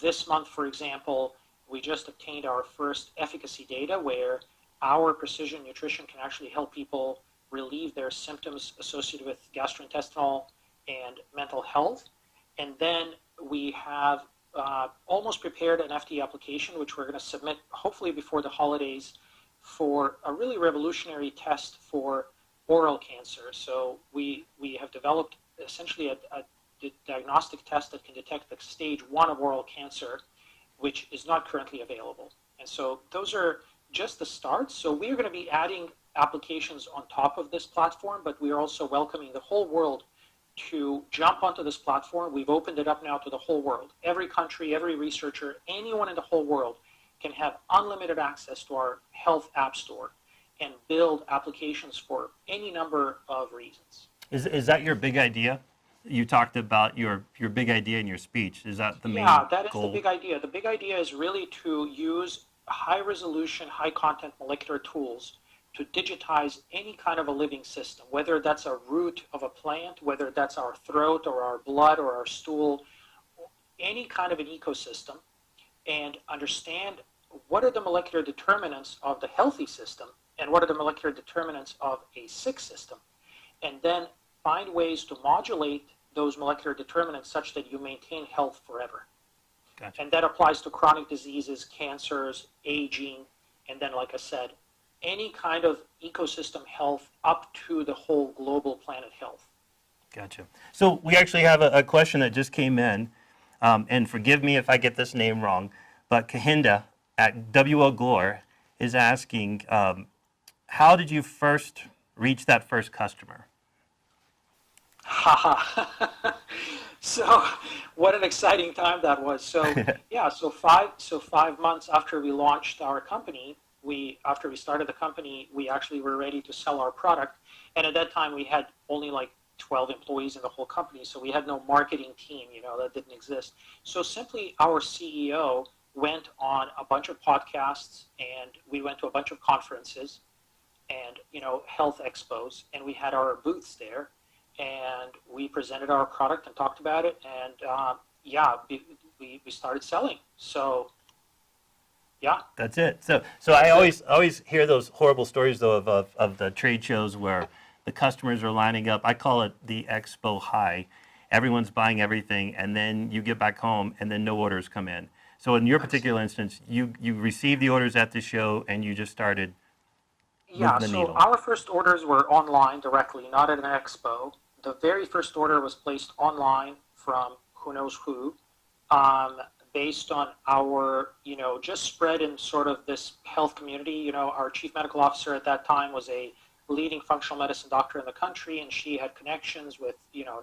Speaker 6: this month, for example, we just obtained our first efficacy data where our precision nutrition can actually help people relieve their symptoms associated with gastrointestinal and mental health. And then we have almost prepared an FDA application, which we're going to submit hopefully before the holidays, for a really revolutionary test for oral cancer. So we have developed essentially a diagnostic test that can detect the stage 1 of oral cancer, which is not currently available. And so those are just the start. So we are going to be adding applications on top of this platform, but we are also welcoming the whole world to jump onto this platform. We've opened it up now to the whole world. Every country, every researcher, anyone in the whole world can have unlimited access to our health app store and build applications for any number of reasons.
Speaker 2: Is that your big idea? You talked about your big idea in your speech. Is that the main
Speaker 6: Yeah, that is
Speaker 2: goal?
Speaker 6: the big idea. The big idea is really to use high resolution, high content molecular tools to digitize any kind of a living system, whether that's a root of a plant, whether that's our throat or our blood or our stool, any kind of an ecosystem, and understand what are the molecular determinants of the healthy system and what are the molecular determinants of a sick system, and then find ways to modulate those molecular determinants such that you maintain health forever.
Speaker 2: Gotcha.
Speaker 6: And that applies to chronic diseases, cancers, aging, and then, like I said, any kind of ecosystem health up to the whole global planet health.
Speaker 2: Gotcha. So we actually have a question that just came in, and forgive me if I get this name wrong, but Kahinda at WL Glore is asking, how did you first reach that first customer?
Speaker 6: So what an exciting time that was. So yeah, so 5 months after we launched our company, after we started the company, we actually were ready to sell our product. And at that time we had only like 12 employees in the whole company, so we had no marketing team, that didn't exist. So simply our CEO went on a bunch of podcasts, and we went to a bunch of conferences and health expos, and we had our booths there, and we presented our product and talked about it, and we started selling. So yeah,
Speaker 2: that's it. So I always hear those horrible stories though of the trade shows where the customers are lining up. I call it the expo high. Everyone's buying everything, and then you get back home, and then no orders come in. So in your particular instance, you received the orders at the show, and you just started moving the needle.
Speaker 6: Our first orders were online directly, not at an expo. The very first order was placed online from who knows who, based on our, just spread in sort of this health community. Our chief medical officer at that time was a leading functional medicine doctor in the country, and she had connections with,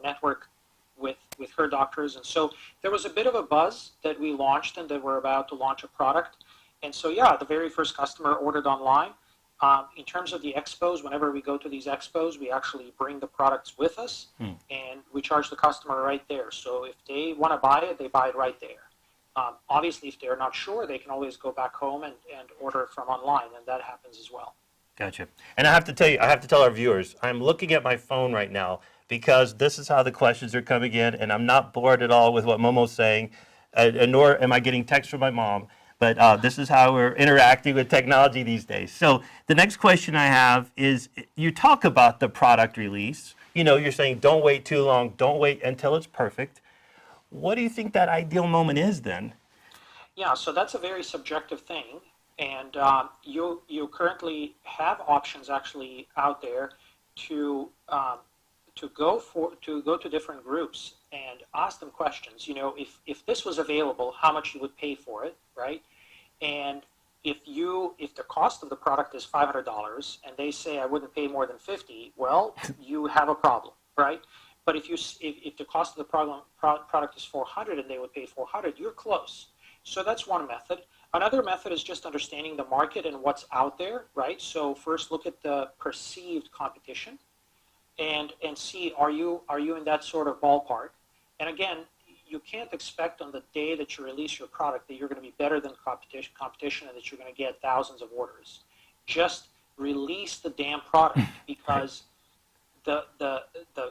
Speaker 6: network with her doctors. And so there was a bit of a buzz that we launched and that we're about to launch a product. And so, yeah, the very first customer ordered online. In terms of the expos, whenever we go to these expos, we actually bring the products with us, and we charge the customer right there. So if they want to buy it, they buy it right there. Obviously, if they're not sure, they can always go back home and order from online, and that happens as well.
Speaker 2: Gotcha. And I have to tell our viewers, I'm looking at my phone right now because this is how the questions are coming in, and I'm not bored at all with what Momo's saying, nor am I getting text from my mom. But this is how we're interacting with technology these days. So the next question I have is, you talk about the product release. You're saying don't wait too long, don't wait until it's perfect. What do you think that ideal moment is then?
Speaker 6: Yeah, so that's a very subjective thing. And you currently have options actually out there to go to different groups and ask them questions. If this was available, how much you would pay for it, right? And if the cost of the product is $500 and they say I wouldn't pay more than $50, well, you have a problem, right? But if the cost of the product is $400 and they would pay $400, you're close. So that's one method. Another method is just understanding the market and what's out there, right? So first look at the perceived competition and see, are you in that sort of ballpark? And again, you can't expect on the day that you release your product that you're going to be better than competition and that you're going to get thousands of orders. Just release the damn product, because the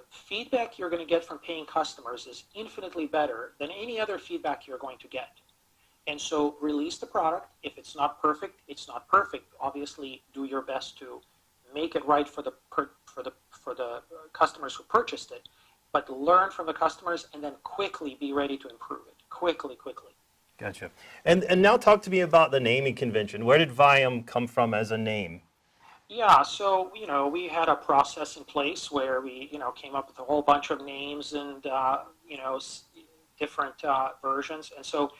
Speaker 6: feedback you're going to get from paying customers is infinitely better than any other feedback you're going to get. And so release the product. If it's not perfect, it's not perfect. Obviously, do your best to make it right for the customers who purchased it. But learn from the customers and then quickly be ready to improve it. Quickly.
Speaker 2: Gotcha. And now talk to me about the naming convention. Where did Viome come from as a name?
Speaker 6: Yeah, so we had a process in place where we came up with a whole bunch of names and different versions. And so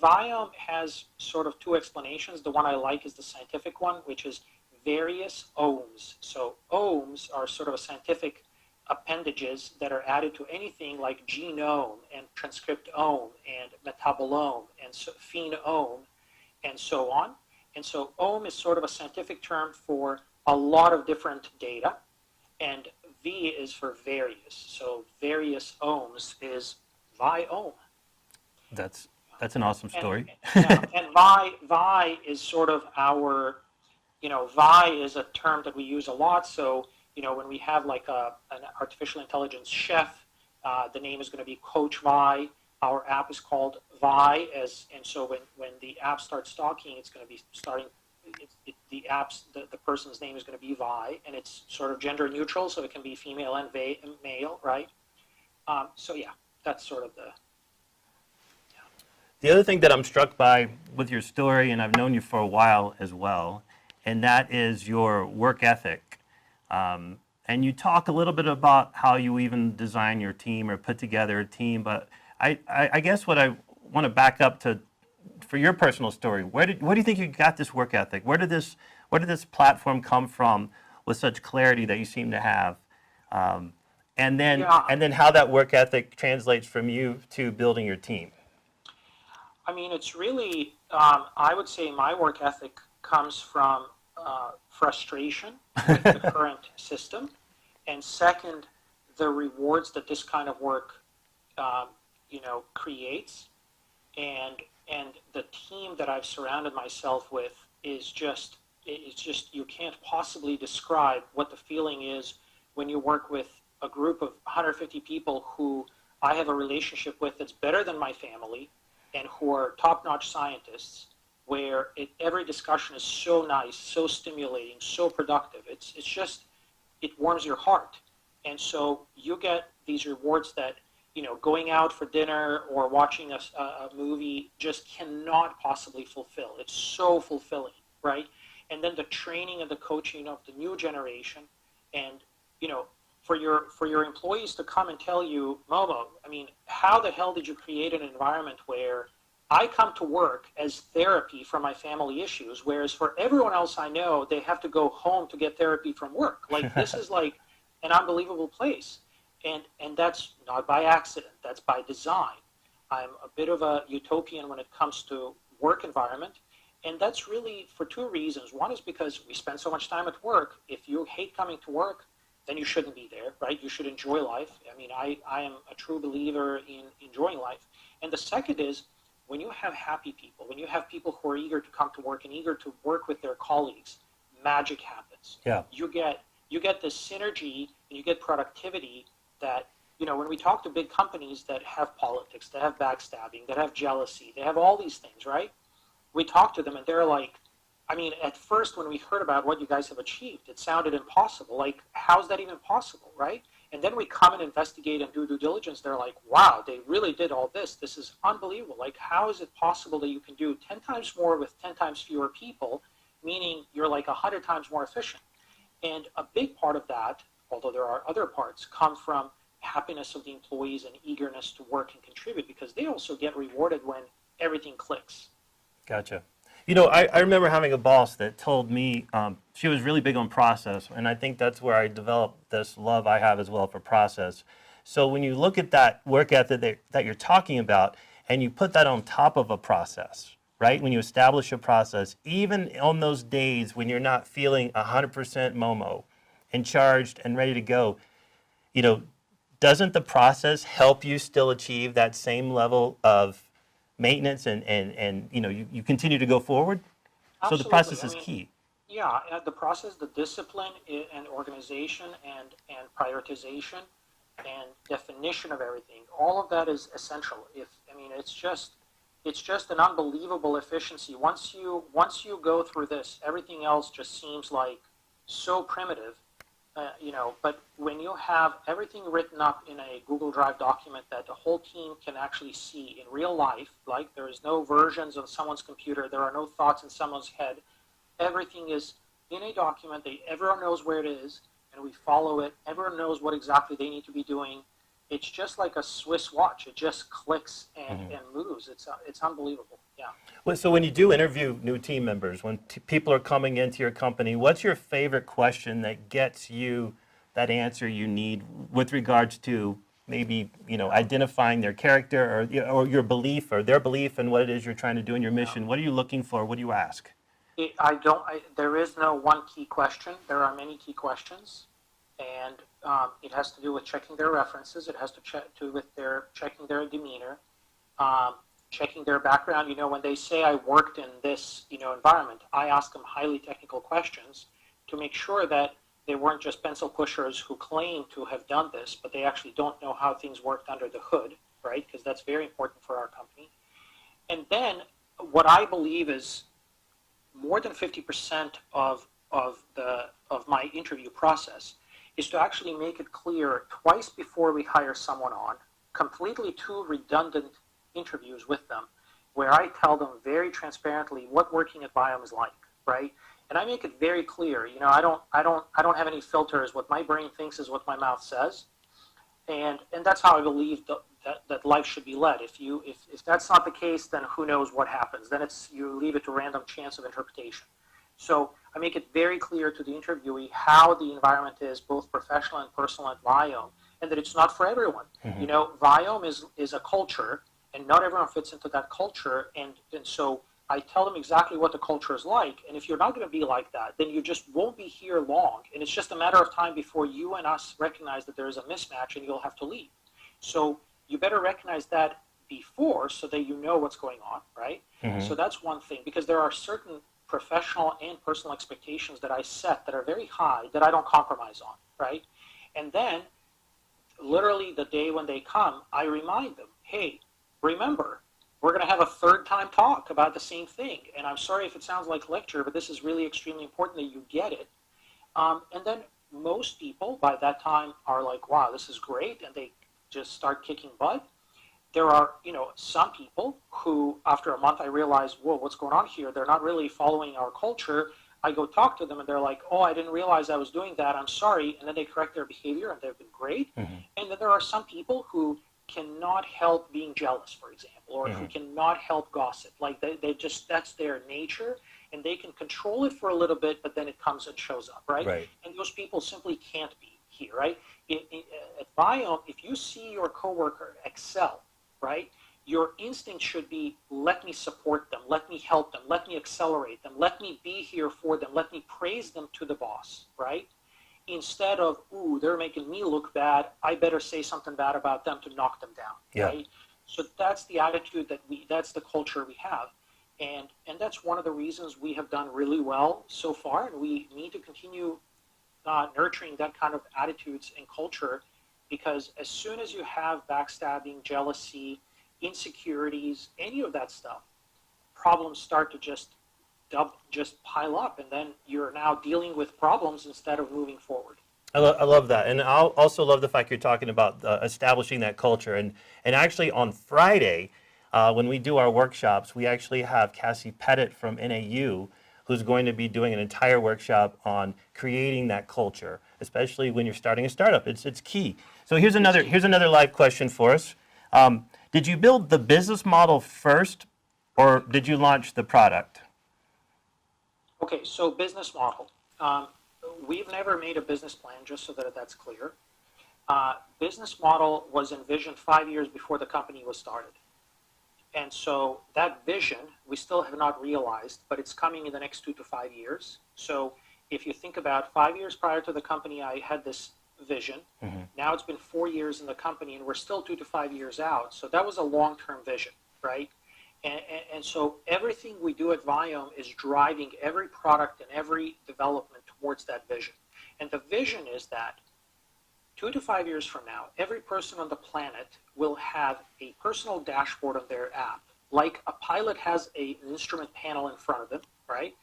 Speaker 6: Viome has sort of two explanations. The one I like is the scientific one, which is various omes. So omes are sort of a scientific appendages that are added to anything like genome and transcriptome and metabolome and phenome and so on. And so ome is sort of a scientific term for a lot of different data. And V is for various. So various ohms is Viome.
Speaker 2: That's an awesome story.
Speaker 6: And Vi is sort of our, Vi is a term that we use a lot. So, when we have like an artificial intelligence chef, the name is going to be Coach Vi. Our app is called Vi, and so when the app starts talking, it's going to be starting. The person's name is going to be Vi, and it's sort of gender neutral, so it can be female and male, right? So yeah, that's sort of
Speaker 2: The other thing that I'm struck by with your story, and I've known you for a while as well, and that is your work ethic. And you talk a little bit about how you even design your team or put together a team, but I guess what I want to back up to for your personal story, where do you think you got this work ethic? Where did this platform come from with such clarity that you seem to have? And then how that work ethic translates from you to building your team.
Speaker 6: I mean, it's really, I would say my work ethic comes from frustration with the current system, and second, the rewards that this kind of work, creates, and the team that I've surrounded myself with is just, you can't possibly describe what the feeling is when you work with a group of 150 people who I have a relationship with that's better than my family, and who are top-notch scientists, where every discussion is so nice, so stimulating, so productive. It's just, it warms your heart. And so you get these rewards that, going out for dinner or watching a movie just cannot possibly fulfill. It's so fulfilling, right? And then the training and the coaching of the new generation, and, for your employees to come and tell you, Momo, I mean, how the hell did you create an environment where I come to work as therapy for my family issues, whereas for everyone else I know, they have to go home to get therapy from work. Like, this is like an unbelievable place. And that's not by accident, that's by design. I'm a bit of a utopian when it comes to work environment, and that's really for two reasons. One is because we spend so much time at work. If you hate coming to work, then you shouldn't be there, right? You should enjoy life. I mean, I am a true believer in enjoying life. And the second is, when you have happy people, when you have people who are eager to come to work and eager to work with their colleagues, magic happens.
Speaker 2: Yeah.
Speaker 6: You get this synergy and you get productivity that, when we talk to big companies that have politics, that have backstabbing, that have jealousy, they have all these things, right? We talk to them and they're like, I mean, at first when we heard about what you guys have achieved, it sounded impossible. Like, how's that even possible, right? And then we come and investigate and do due diligence. They're like, wow, they really did all this. This is unbelievable. Like, how is it possible that you can do 10 times more with 10 times fewer people, meaning you're like 100 times more efficient? And a big part of that, although there are other parts, come from happiness of the employees and eagerness to work and contribute, because they also get rewarded when everything clicks.
Speaker 2: Gotcha. I remember having a boss that told me she was really big on process, and I think that's where I developed this love I have as well for process. So when you look at that work ethic that you're talking about, and you put that on top of a process, right? When you establish a process, even on those days when you're not feeling 100% Momo and charged and ready to go, doesn't the process help you still achieve that same level of maintenance and you continue to go forward?
Speaker 6: Absolutely.
Speaker 2: So the process is key.
Speaker 6: Yeah, the process, the discipline and organization and prioritization and definition of everything, all of that is essential. It's just an unbelievable efficiency. Once you go through this, everything else just seems like so primitive. But when you have everything written up in a Google Drive document that the whole team can actually see in real life, like there is no versions on someone's computer, there are no thoughts in someone's head, everything is in a document, everyone knows where it is, and we follow it, everyone knows what exactly they need to be doing. It's just like a Swiss watch. It just clicks and moves. It's unbelievable. Yeah.
Speaker 2: Well, so when you do interview new team members, when people are coming into your company, what's your favorite question that gets you that answer you need with regards to maybe identifying their character or your belief or their belief in what it is you're trying to do in your mission? What are you looking for? What do you ask?
Speaker 6: There is no one key question. There are many key questions. and it has to do with checking their references. It has to do with checking their demeanor, checking their background. You know, when they say I worked in this, environment, I ask them highly technical questions to make sure that they weren't just pencil pushers who claim to have done this, but they actually don't know how things worked under the hood, right? Because that's very important for our company. And then what I believe is more than 50% of my interview process is to actually make it clear twice before we hire someone on, completely two redundant interviews with them, where I tell them very transparently what working at Viome is like, right? And I make it very clear. I don't have any filters. What my brain thinks is what my mouth says, and that's how I believe that life should be led. If that's not the case, then who knows what happens? Then you leave it to random chance of interpretation. So I make it very clear to the interviewee how the environment is, both professional and personal at Viome, and that it's not for everyone. Mm-hmm. Viome is a culture, and not everyone fits into that culture, and so I tell them exactly what the culture is like, and if you're not going to be like that, then you just won't be here long, and it's just a matter of time before you and us recognize that there is a mismatch and you'll have to leave. So you better recognize that before so that you know what's going on, right? Mm-hmm. So that's one thing, because there are certain professional and personal expectations that I set that are very high that I don't compromise on, right? And then, literally the day when they come, I remind them, hey, remember, we're going to have a third time talk about the same thing. And I'm sorry if it sounds like lecture, but this is really extremely important that you get it. And then most people by that time are like, wow, this is great. And they just start kicking butt. There are, some people who, after a month, I realize, whoa, what's going on here? They're not really following our culture. I go talk to them, and they're like, oh, I didn't realize I was doing that. I'm sorry. And then they correct their behavior, and they've been great. Mm-hmm. And then there are some people who cannot help being jealous, for example, or mm-hmm. who cannot help gossip. Like, they just, that's their nature, and they can control it for a little bit, but then it comes and shows up, right? And those people simply can't be here, right? At Viome, if you see your coworker excel, right, your instinct should be, let me support them, let me help them, let me accelerate them, let me be here for them, let me praise them to the boss, right? Instead of, ooh, they're making me look bad, I better say something bad about them to knock them down, right? So that's the attitude that's the culture we have. And that's one of the reasons we have done really well so far, and we need to continue nurturing that kind of attitudes and culture, because as soon as you have backstabbing, jealousy, insecurities, any of that stuff, problems start to just pile up, and then you're now dealing with problems instead of moving forward.
Speaker 2: I love that, and I also love the fact you're talking about establishing that culture. And actually on Friday, when we do our workshops, we actually have Cassie Pettit from NAU, who's going to be doing an entire workshop on creating that culture, especially when you're starting a startup. It's key. So here's another live question for us. Did you build the business model first, or did you launch the product?
Speaker 6: Okay, so business model. We've never made a business plan, just so that that's clear. Business model was envisioned 5 years before the company was started. And so that vision, we still have not realized, but it's coming in the next 2 to 5 years. So if you think about 5 years prior to the company, I had this vision. Mm-hmm. Now it's been 4 years in the company, and we're still 2 to 5 years out. So that was a long-term vision, right? And so everything we do at Viome is driving every product and every development towards that vision. And the vision is that 2 to 5 years from now, every person on the planet will have a personal dashboard on their app, like a pilot has an instrument panel in front of them, right?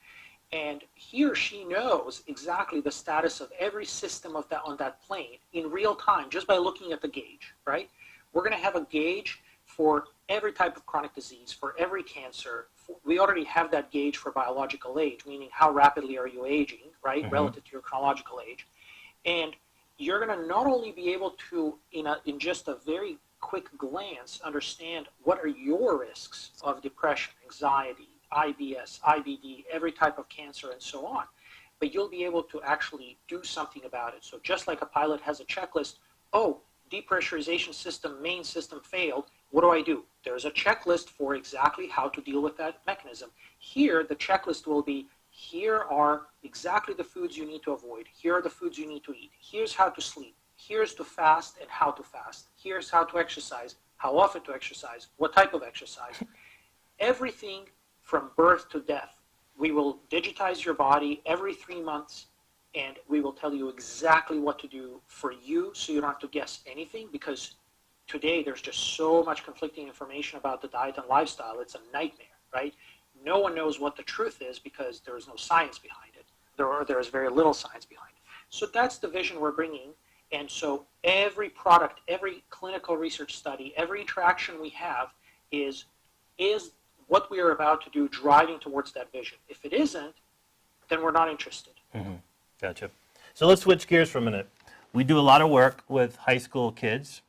Speaker 6: And he or she knows exactly the status of every system on that plane in real time, just by looking at the gauge, right? We're going to have a gauge for every type of chronic disease, for every cancer. We already have that gauge for biological age, meaning how rapidly are you aging, right, mm-hmm. relative to your chronological age. And you're going to not only be able to, in just a very quick glance, understand what are your risks of depression, anxiety, IBS, IBD, every type of cancer, and so on, but you'll be able to actually do something about it. So just like a pilot has a checklist, oh, depressurization system, main system failed, what do? There's a checklist for exactly how to deal with that mechanism. Here, the checklist will be, here are exactly the foods you need to avoid. Here are the foods you need to eat. Here's how to sleep. Here's to fast and how to fast. Here's how to exercise, how often to exercise, what type of exercise. Everything from birth to death. We will digitize your body every 3 months, and we will tell you exactly what to do for you, so you don't have to guess anything, because today there's just so much conflicting information about the diet and lifestyle. It's a nightmare, right? No one knows what the truth is because there is no science behind it. There is very little science behind it. So that's the vision we're bringing. And so every product, every clinical research study, every interaction we have is what we are about to do driving towards that vision. If it isn't, then we're not interested.
Speaker 2: Mm-hmm. Gotcha. So let's switch gears for a minute. We do a lot of work with high school kids.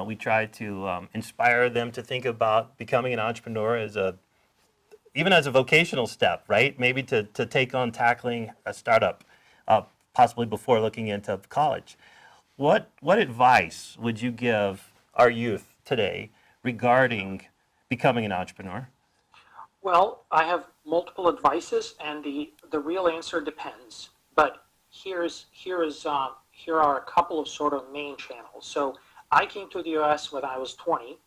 Speaker 2: We try to inspire them to think about becoming an entrepreneur even as a vocational step, right? Maybe to take on tackling a startup, possibly before looking into college. What advice would you give our youth today regarding becoming an entrepreneur?
Speaker 6: Well, I have multiple advices, and the real answer depends. But here are a couple of sort of main channels. So I came to the U.S. when I was 20,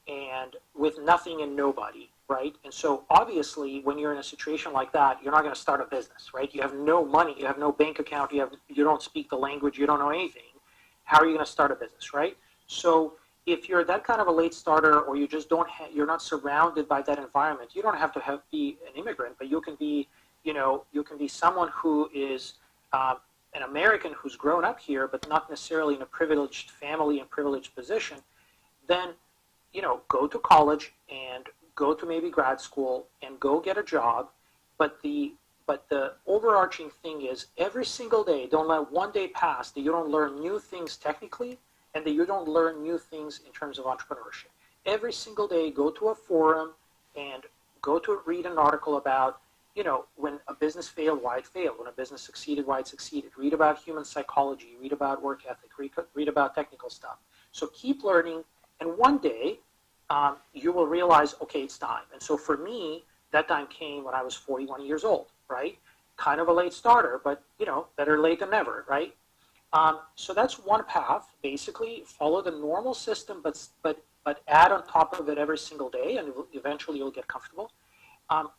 Speaker 6: and with nothing and nobody, right? And so obviously, when you're in a situation like that, you're not going to start a business, right? You have no money, you have no bank account, you don't speak the language, you don't know anything. How are you going to start a business, right? So if you're that kind of a late starter, or you just you're not surrounded by that environment, you don't have to be an immigrant, but you can be someone who is an American who's grown up here, but not necessarily in a privileged family and privileged position. Then, go to college and go to maybe grad school and go get a job. But the overarching thing is, every single day, don't let one day pass that you don't learn new things technically, and that you don't learn new things in terms of entrepreneurship. Every single day, go to a forum and go to read an article about, when a business failed, why it failed. When a business succeeded, why it succeeded. Read about human psychology. Read about work ethic. Read about technical stuff. So keep learning, and one day you will realize, okay, it's time. And so for me, that time came when I was 41 years old, right? Kind of a late starter, but better late than never, right? So that's one path. Basically, follow the normal system, but add on top of it every single day, and eventually you'll get comfortable.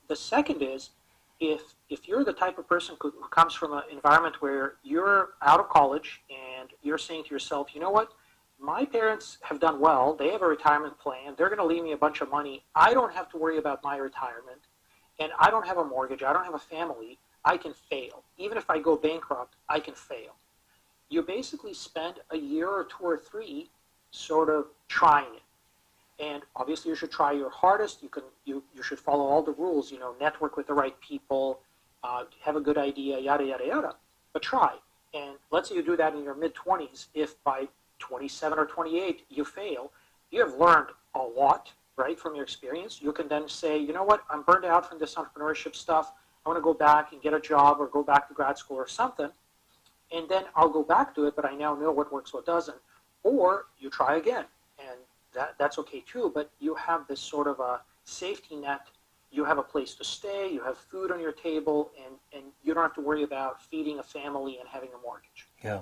Speaker 6: The second is, if you're the type of person who comes from an environment where you're out of college and you're saying to yourself, you know what, my parents have done well, they have a retirement plan, they're going to leave me a bunch of money, I don't have to worry about my retirement, and I don't have a mortgage, I don't have a family, I can fail. Even if I go bankrupt, I can fail. You basically spend a year or 2 or 3 sort of trying it. And obviously you should try your hardest. You should follow all the rules, network with the right people, have a good idea, yada, yada, yada. But try. And let's say you do that in your mid-20s. If by 27 or 28 you fail, you have learned a lot, right, from your experience. You can then say, you know what, I'm burned out from this entrepreneurship stuff. I want to go back and get a job or go back to grad school or something. And then I'll go back to it, but I now know what works, what doesn't. Or you try again. And that's okay too, but you have this sort of a safety net. You have a place to stay, you have food on your table, and you don't have to worry about feeding a family and having a mortgage.
Speaker 2: Yeah.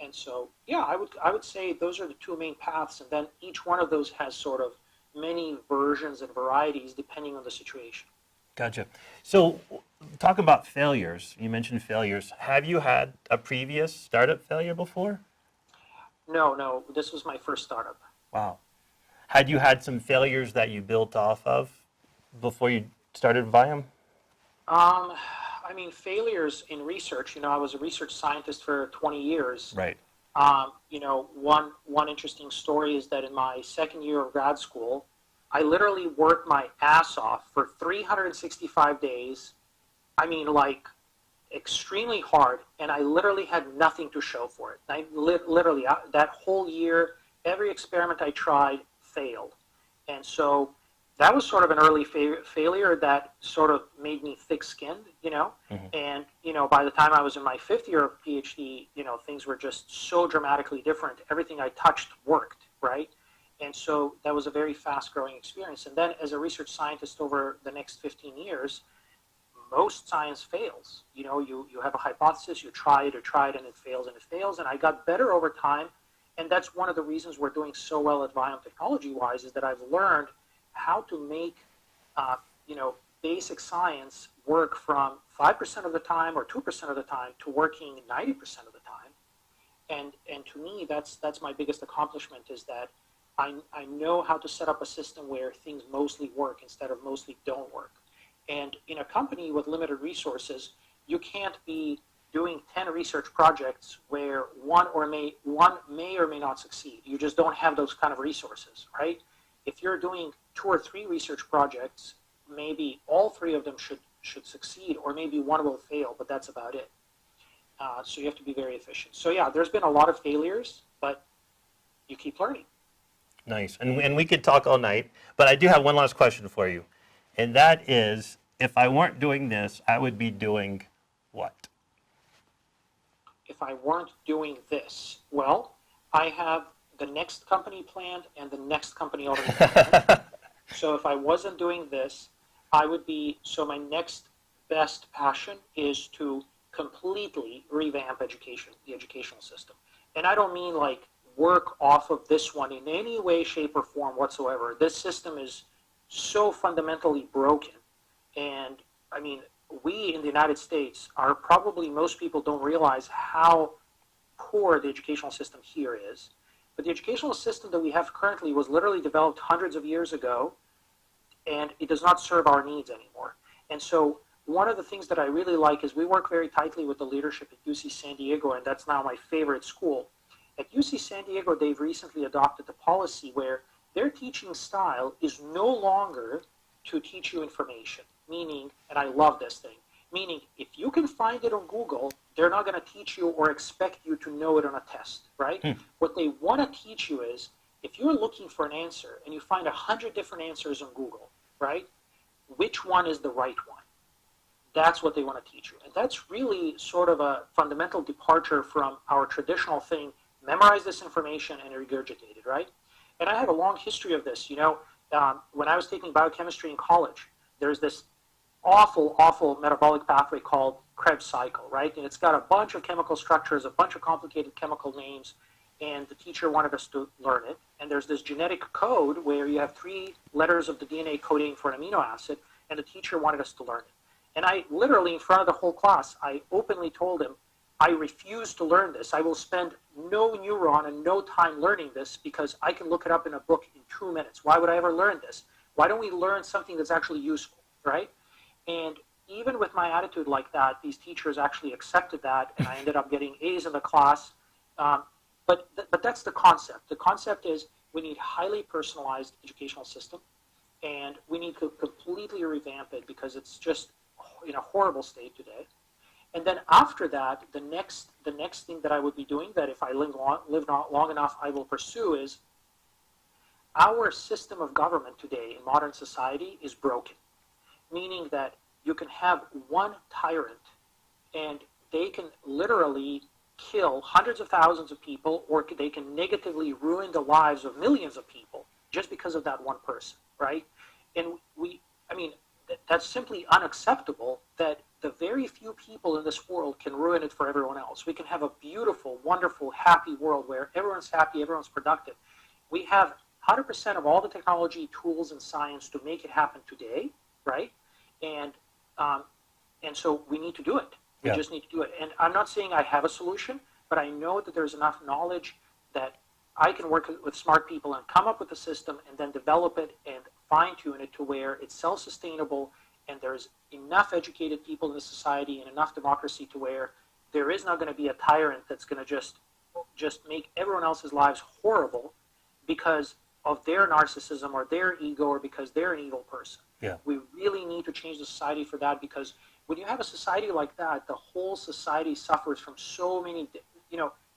Speaker 6: And so, I would say those are the 2 main paths, and then each one of those has sort of many versions and varieties depending on the situation.
Speaker 2: Gotcha. So, talking about failures, you mentioned failures. Have you had a previous startup failure before?
Speaker 6: No, this was my first startup.
Speaker 2: Wow. Had you had some failures that you built off of before you started Viome?
Speaker 6: Failures in research. I was a research scientist for 20 years.
Speaker 2: Right.
Speaker 6: One interesting story is that in my second year of grad school, I literally worked my ass off for 365 days. Extremely hard, and I literally had nothing to show for it. Literally, that whole year, every experiment I tried failed. And so that was sort of an early failure that sort of made me thick-skinned, Mm-hmm. And, by the time I was in my 5th year of PhD, things were just so dramatically different. Everything I touched worked, right? And so that was a very fast-growing experience. And then as a research scientist over the next 15 years, most science fails. You know, you have a hypothesis, you try it, and it fails, and I got better over time. And that's one of the reasons we're doing so well at Viome technology-wise, is that I've learned how to make, basic science work from 5% of the time or 2% of the time to working 90% of the time. And to me, that's my biggest accomplishment, is that I know how to set up a system where things mostly work instead of mostly don't work. And in a company with limited resources, you can't be doing 10 research projects where one may or may not succeed. You just don't have those kind of resources, right? If you're doing 2 or 3 research projects, maybe all 3 of them should succeed, or maybe one will fail, but that's about it. So you have to be very efficient. So yeah, there's been a lot of failures, but you keep learning.
Speaker 2: Nice. And we could talk all night, but I do have one last question for you. And that is, if I weren't doing this, I would be doing what?
Speaker 6: If I weren't doing this, well, I have the next company planned and the next company already planned. So if I wasn't doing this, I would be, so my next best passion is to completely revamp the educational system. And I don't mean like work off of this one in any way, shape, or form whatsoever. This system is so fundamentally broken. And I mean, we in the United States are probably, most people don't realize how poor the educational system here is. But the educational system that we have currently was literally developed hundreds of years ago, and it does not serve our needs anymore. And so one of the things that I really like is we work very tightly with the leadership at UC San Diego, and that's now my favorite school. At UC San Diego, they've recently adopted the policy where their teaching style is no longer to teach you information, meaning, and I love this thing, meaning if you can find it on Google, they're not going to teach you or expect you to know it on a test, right? What they want to teach you is, if you're looking for an answer and you find 100 different answers on Google, right, which one is the right one? That's what they want to teach you. And that's really sort of a fundamental departure from our traditional thing, memorize this information and regurgitate it, right? And I have a long history of this. You know, when I was taking biochemistry in college, there's this awful metabolic pathway called Krebs cycle, right? And it's got a bunch of chemical structures, a bunch of complicated chemical names, and the teacher wanted us to learn it. And there's this genetic code where you have 3 letters of the DNA coding for an amino acid, and the teacher wanted us to learn it. And I literally, in front of the whole class, I openly told him, I refuse to learn this. I will spend no neuron and no time learning this because I can look it up in a book in 2 minutes. Why would I ever learn this? Why don't we learn something that's actually useful, right? And even with my attitude like that, these teachers actually accepted that, and I ended up getting A's in the class. But that's the concept. The concept is we need highly personalized educational system, and we need to completely revamp it because it's just in a horrible state today. And then after that, the next thing that I would be doing, that if I live long enough I will pursue, is our system of government today in modern society is broken. Meaning that you can have one tyrant and they can literally kill hundreds of thousands of people, or they can negatively ruin the lives of millions of people just because of that one person, right? And that's simply unacceptable, that the very few people in this world can ruin it for everyone else. We can have a beautiful, wonderful, happy world where everyone's happy, everyone's productive. We have 100% of all the technology, tools, and science to make it happen today, right? And so we need to do it. We just need to do it. And I'm not saying I have a solution, but I know that there's enough knowledge that I can work with smart people and come up with a system and then develop it and fine-tune it to where it's self-sustainable and there's enough educated people in the society and enough democracy to where there is not going to be a tyrant that's going to just make everyone else's lives horrible because of their narcissism or their ego or because they're an evil person.
Speaker 2: Yeah.
Speaker 6: We really need to change the society for that, because when you have a society like that, the whole society suffers from so many,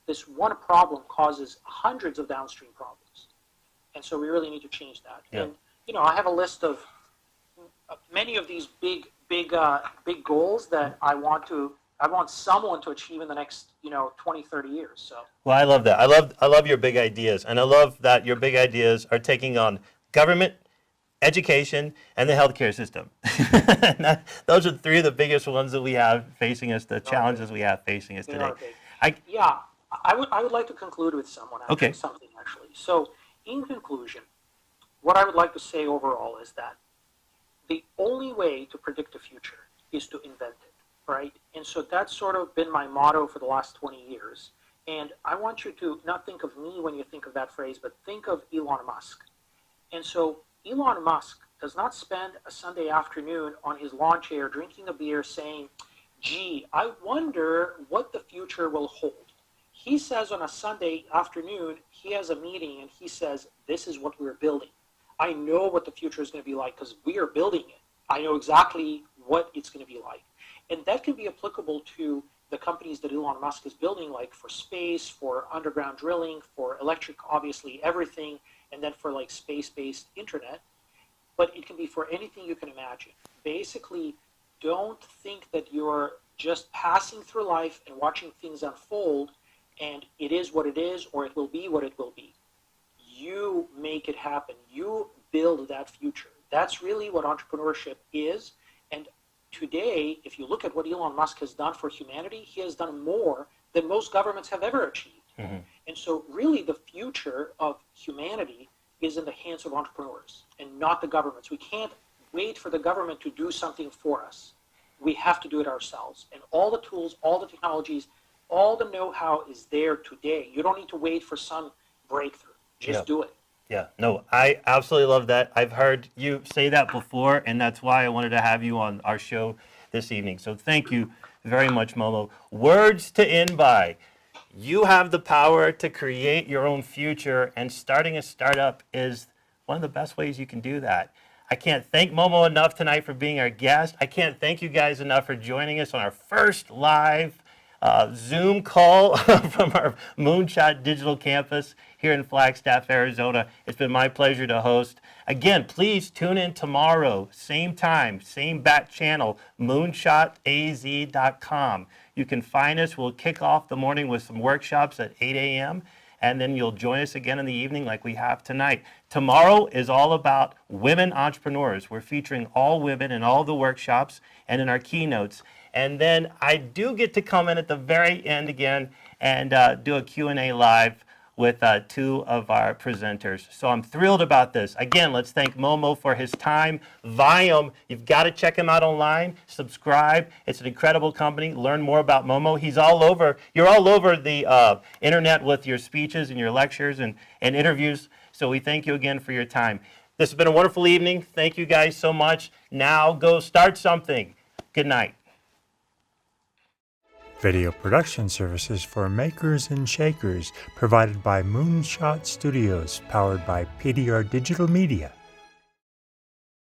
Speaker 6: this one problem causes hundreds of downstream problems. And so we really need to change that.
Speaker 2: Yeah.
Speaker 6: And, I have a list of many of these big goals that I want someone to achieve in the next, 20, 30 years. So.
Speaker 2: Well, I love that. I love your big ideas, and I love that your big ideas are taking on government, education, and the healthcare system. Those are three of the biggest ones that we have facing us, the challenges we have facing us today.
Speaker 6: Yeah, I would like to conclude with something actually. So in conclusion, what I would like to say overall is that the only way to predict the future is to invent it, right? And so that's sort of been my motto for the last 20 years. And I want you to not think of me when you think of that phrase, but think of Elon Musk. And so Elon Musk does not spend a Sunday afternoon on his lawn chair drinking a beer saying, gee, I wonder what the future will hold. He says on a Sunday afternoon, he has a meeting and he says, this is what we're building. I know what the future is going to be like because we are building it. I know exactly what it's going to be like. And that can be applicable to the companies that Elon Musk is building, like for space, for underground drilling, for electric, obviously everything, and then for like space-based internet. But it can be for anything you can imagine. Basically, don't think that you're just passing through life and watching things unfold and it is what it is or it will be what it will be. You make it happen. You build that future. That's really what entrepreneurship is. And today, if you look at what Elon Musk has done for humanity, he has done more than most governments have ever achieved. Mm-hmm. And so really the future of humanity is in the hands of entrepreneurs and not the governments. We can't wait for the government to do something for us. We have to do it ourselves. And all the tools, all the technologies, all the know-how is there today. You don't need to wait for some breakthrough. Just do it.
Speaker 2: Yeah, no, I absolutely love that. I've heard you say that before, and that's why I wanted to have you on our show this evening. So thank you very much, Momo. Words to end by. You have the power to create your own future, and starting a startup is one of the best ways you can do that. I can't thank Momo enough tonight for being our guest. I can't thank you guys enough for joining us on our first live Zoom call from our Moonshot Digital Campus here in Flagstaff, Arizona. It's been my pleasure to host. Again, please tune in tomorrow, same time, same back channel, moonshotaz.com. You can find us. We'll kick off the morning with some workshops at 8 a.m., and then you'll join us again in the evening like we have tonight. Tomorrow is all about women entrepreneurs. We're featuring all women in all the workshops and in our keynotes. And then I do get to come in at the very end again and do a Q&A live with two of our presenters. So I'm thrilled about this. Again, let's thank Momo for his time. Viome, you've got to check him out online. Subscribe. It's an incredible company. Learn more about Momo. He's all over. You're all over the internet with your speeches and your lectures and interviews. So we thank you again for your time. This has been a wonderful evening. Thank you guys so much. Now go start something. Good night.
Speaker 1: Video production services for makers and shakers provided by Moonshot Studios, powered by PDR Digital Media.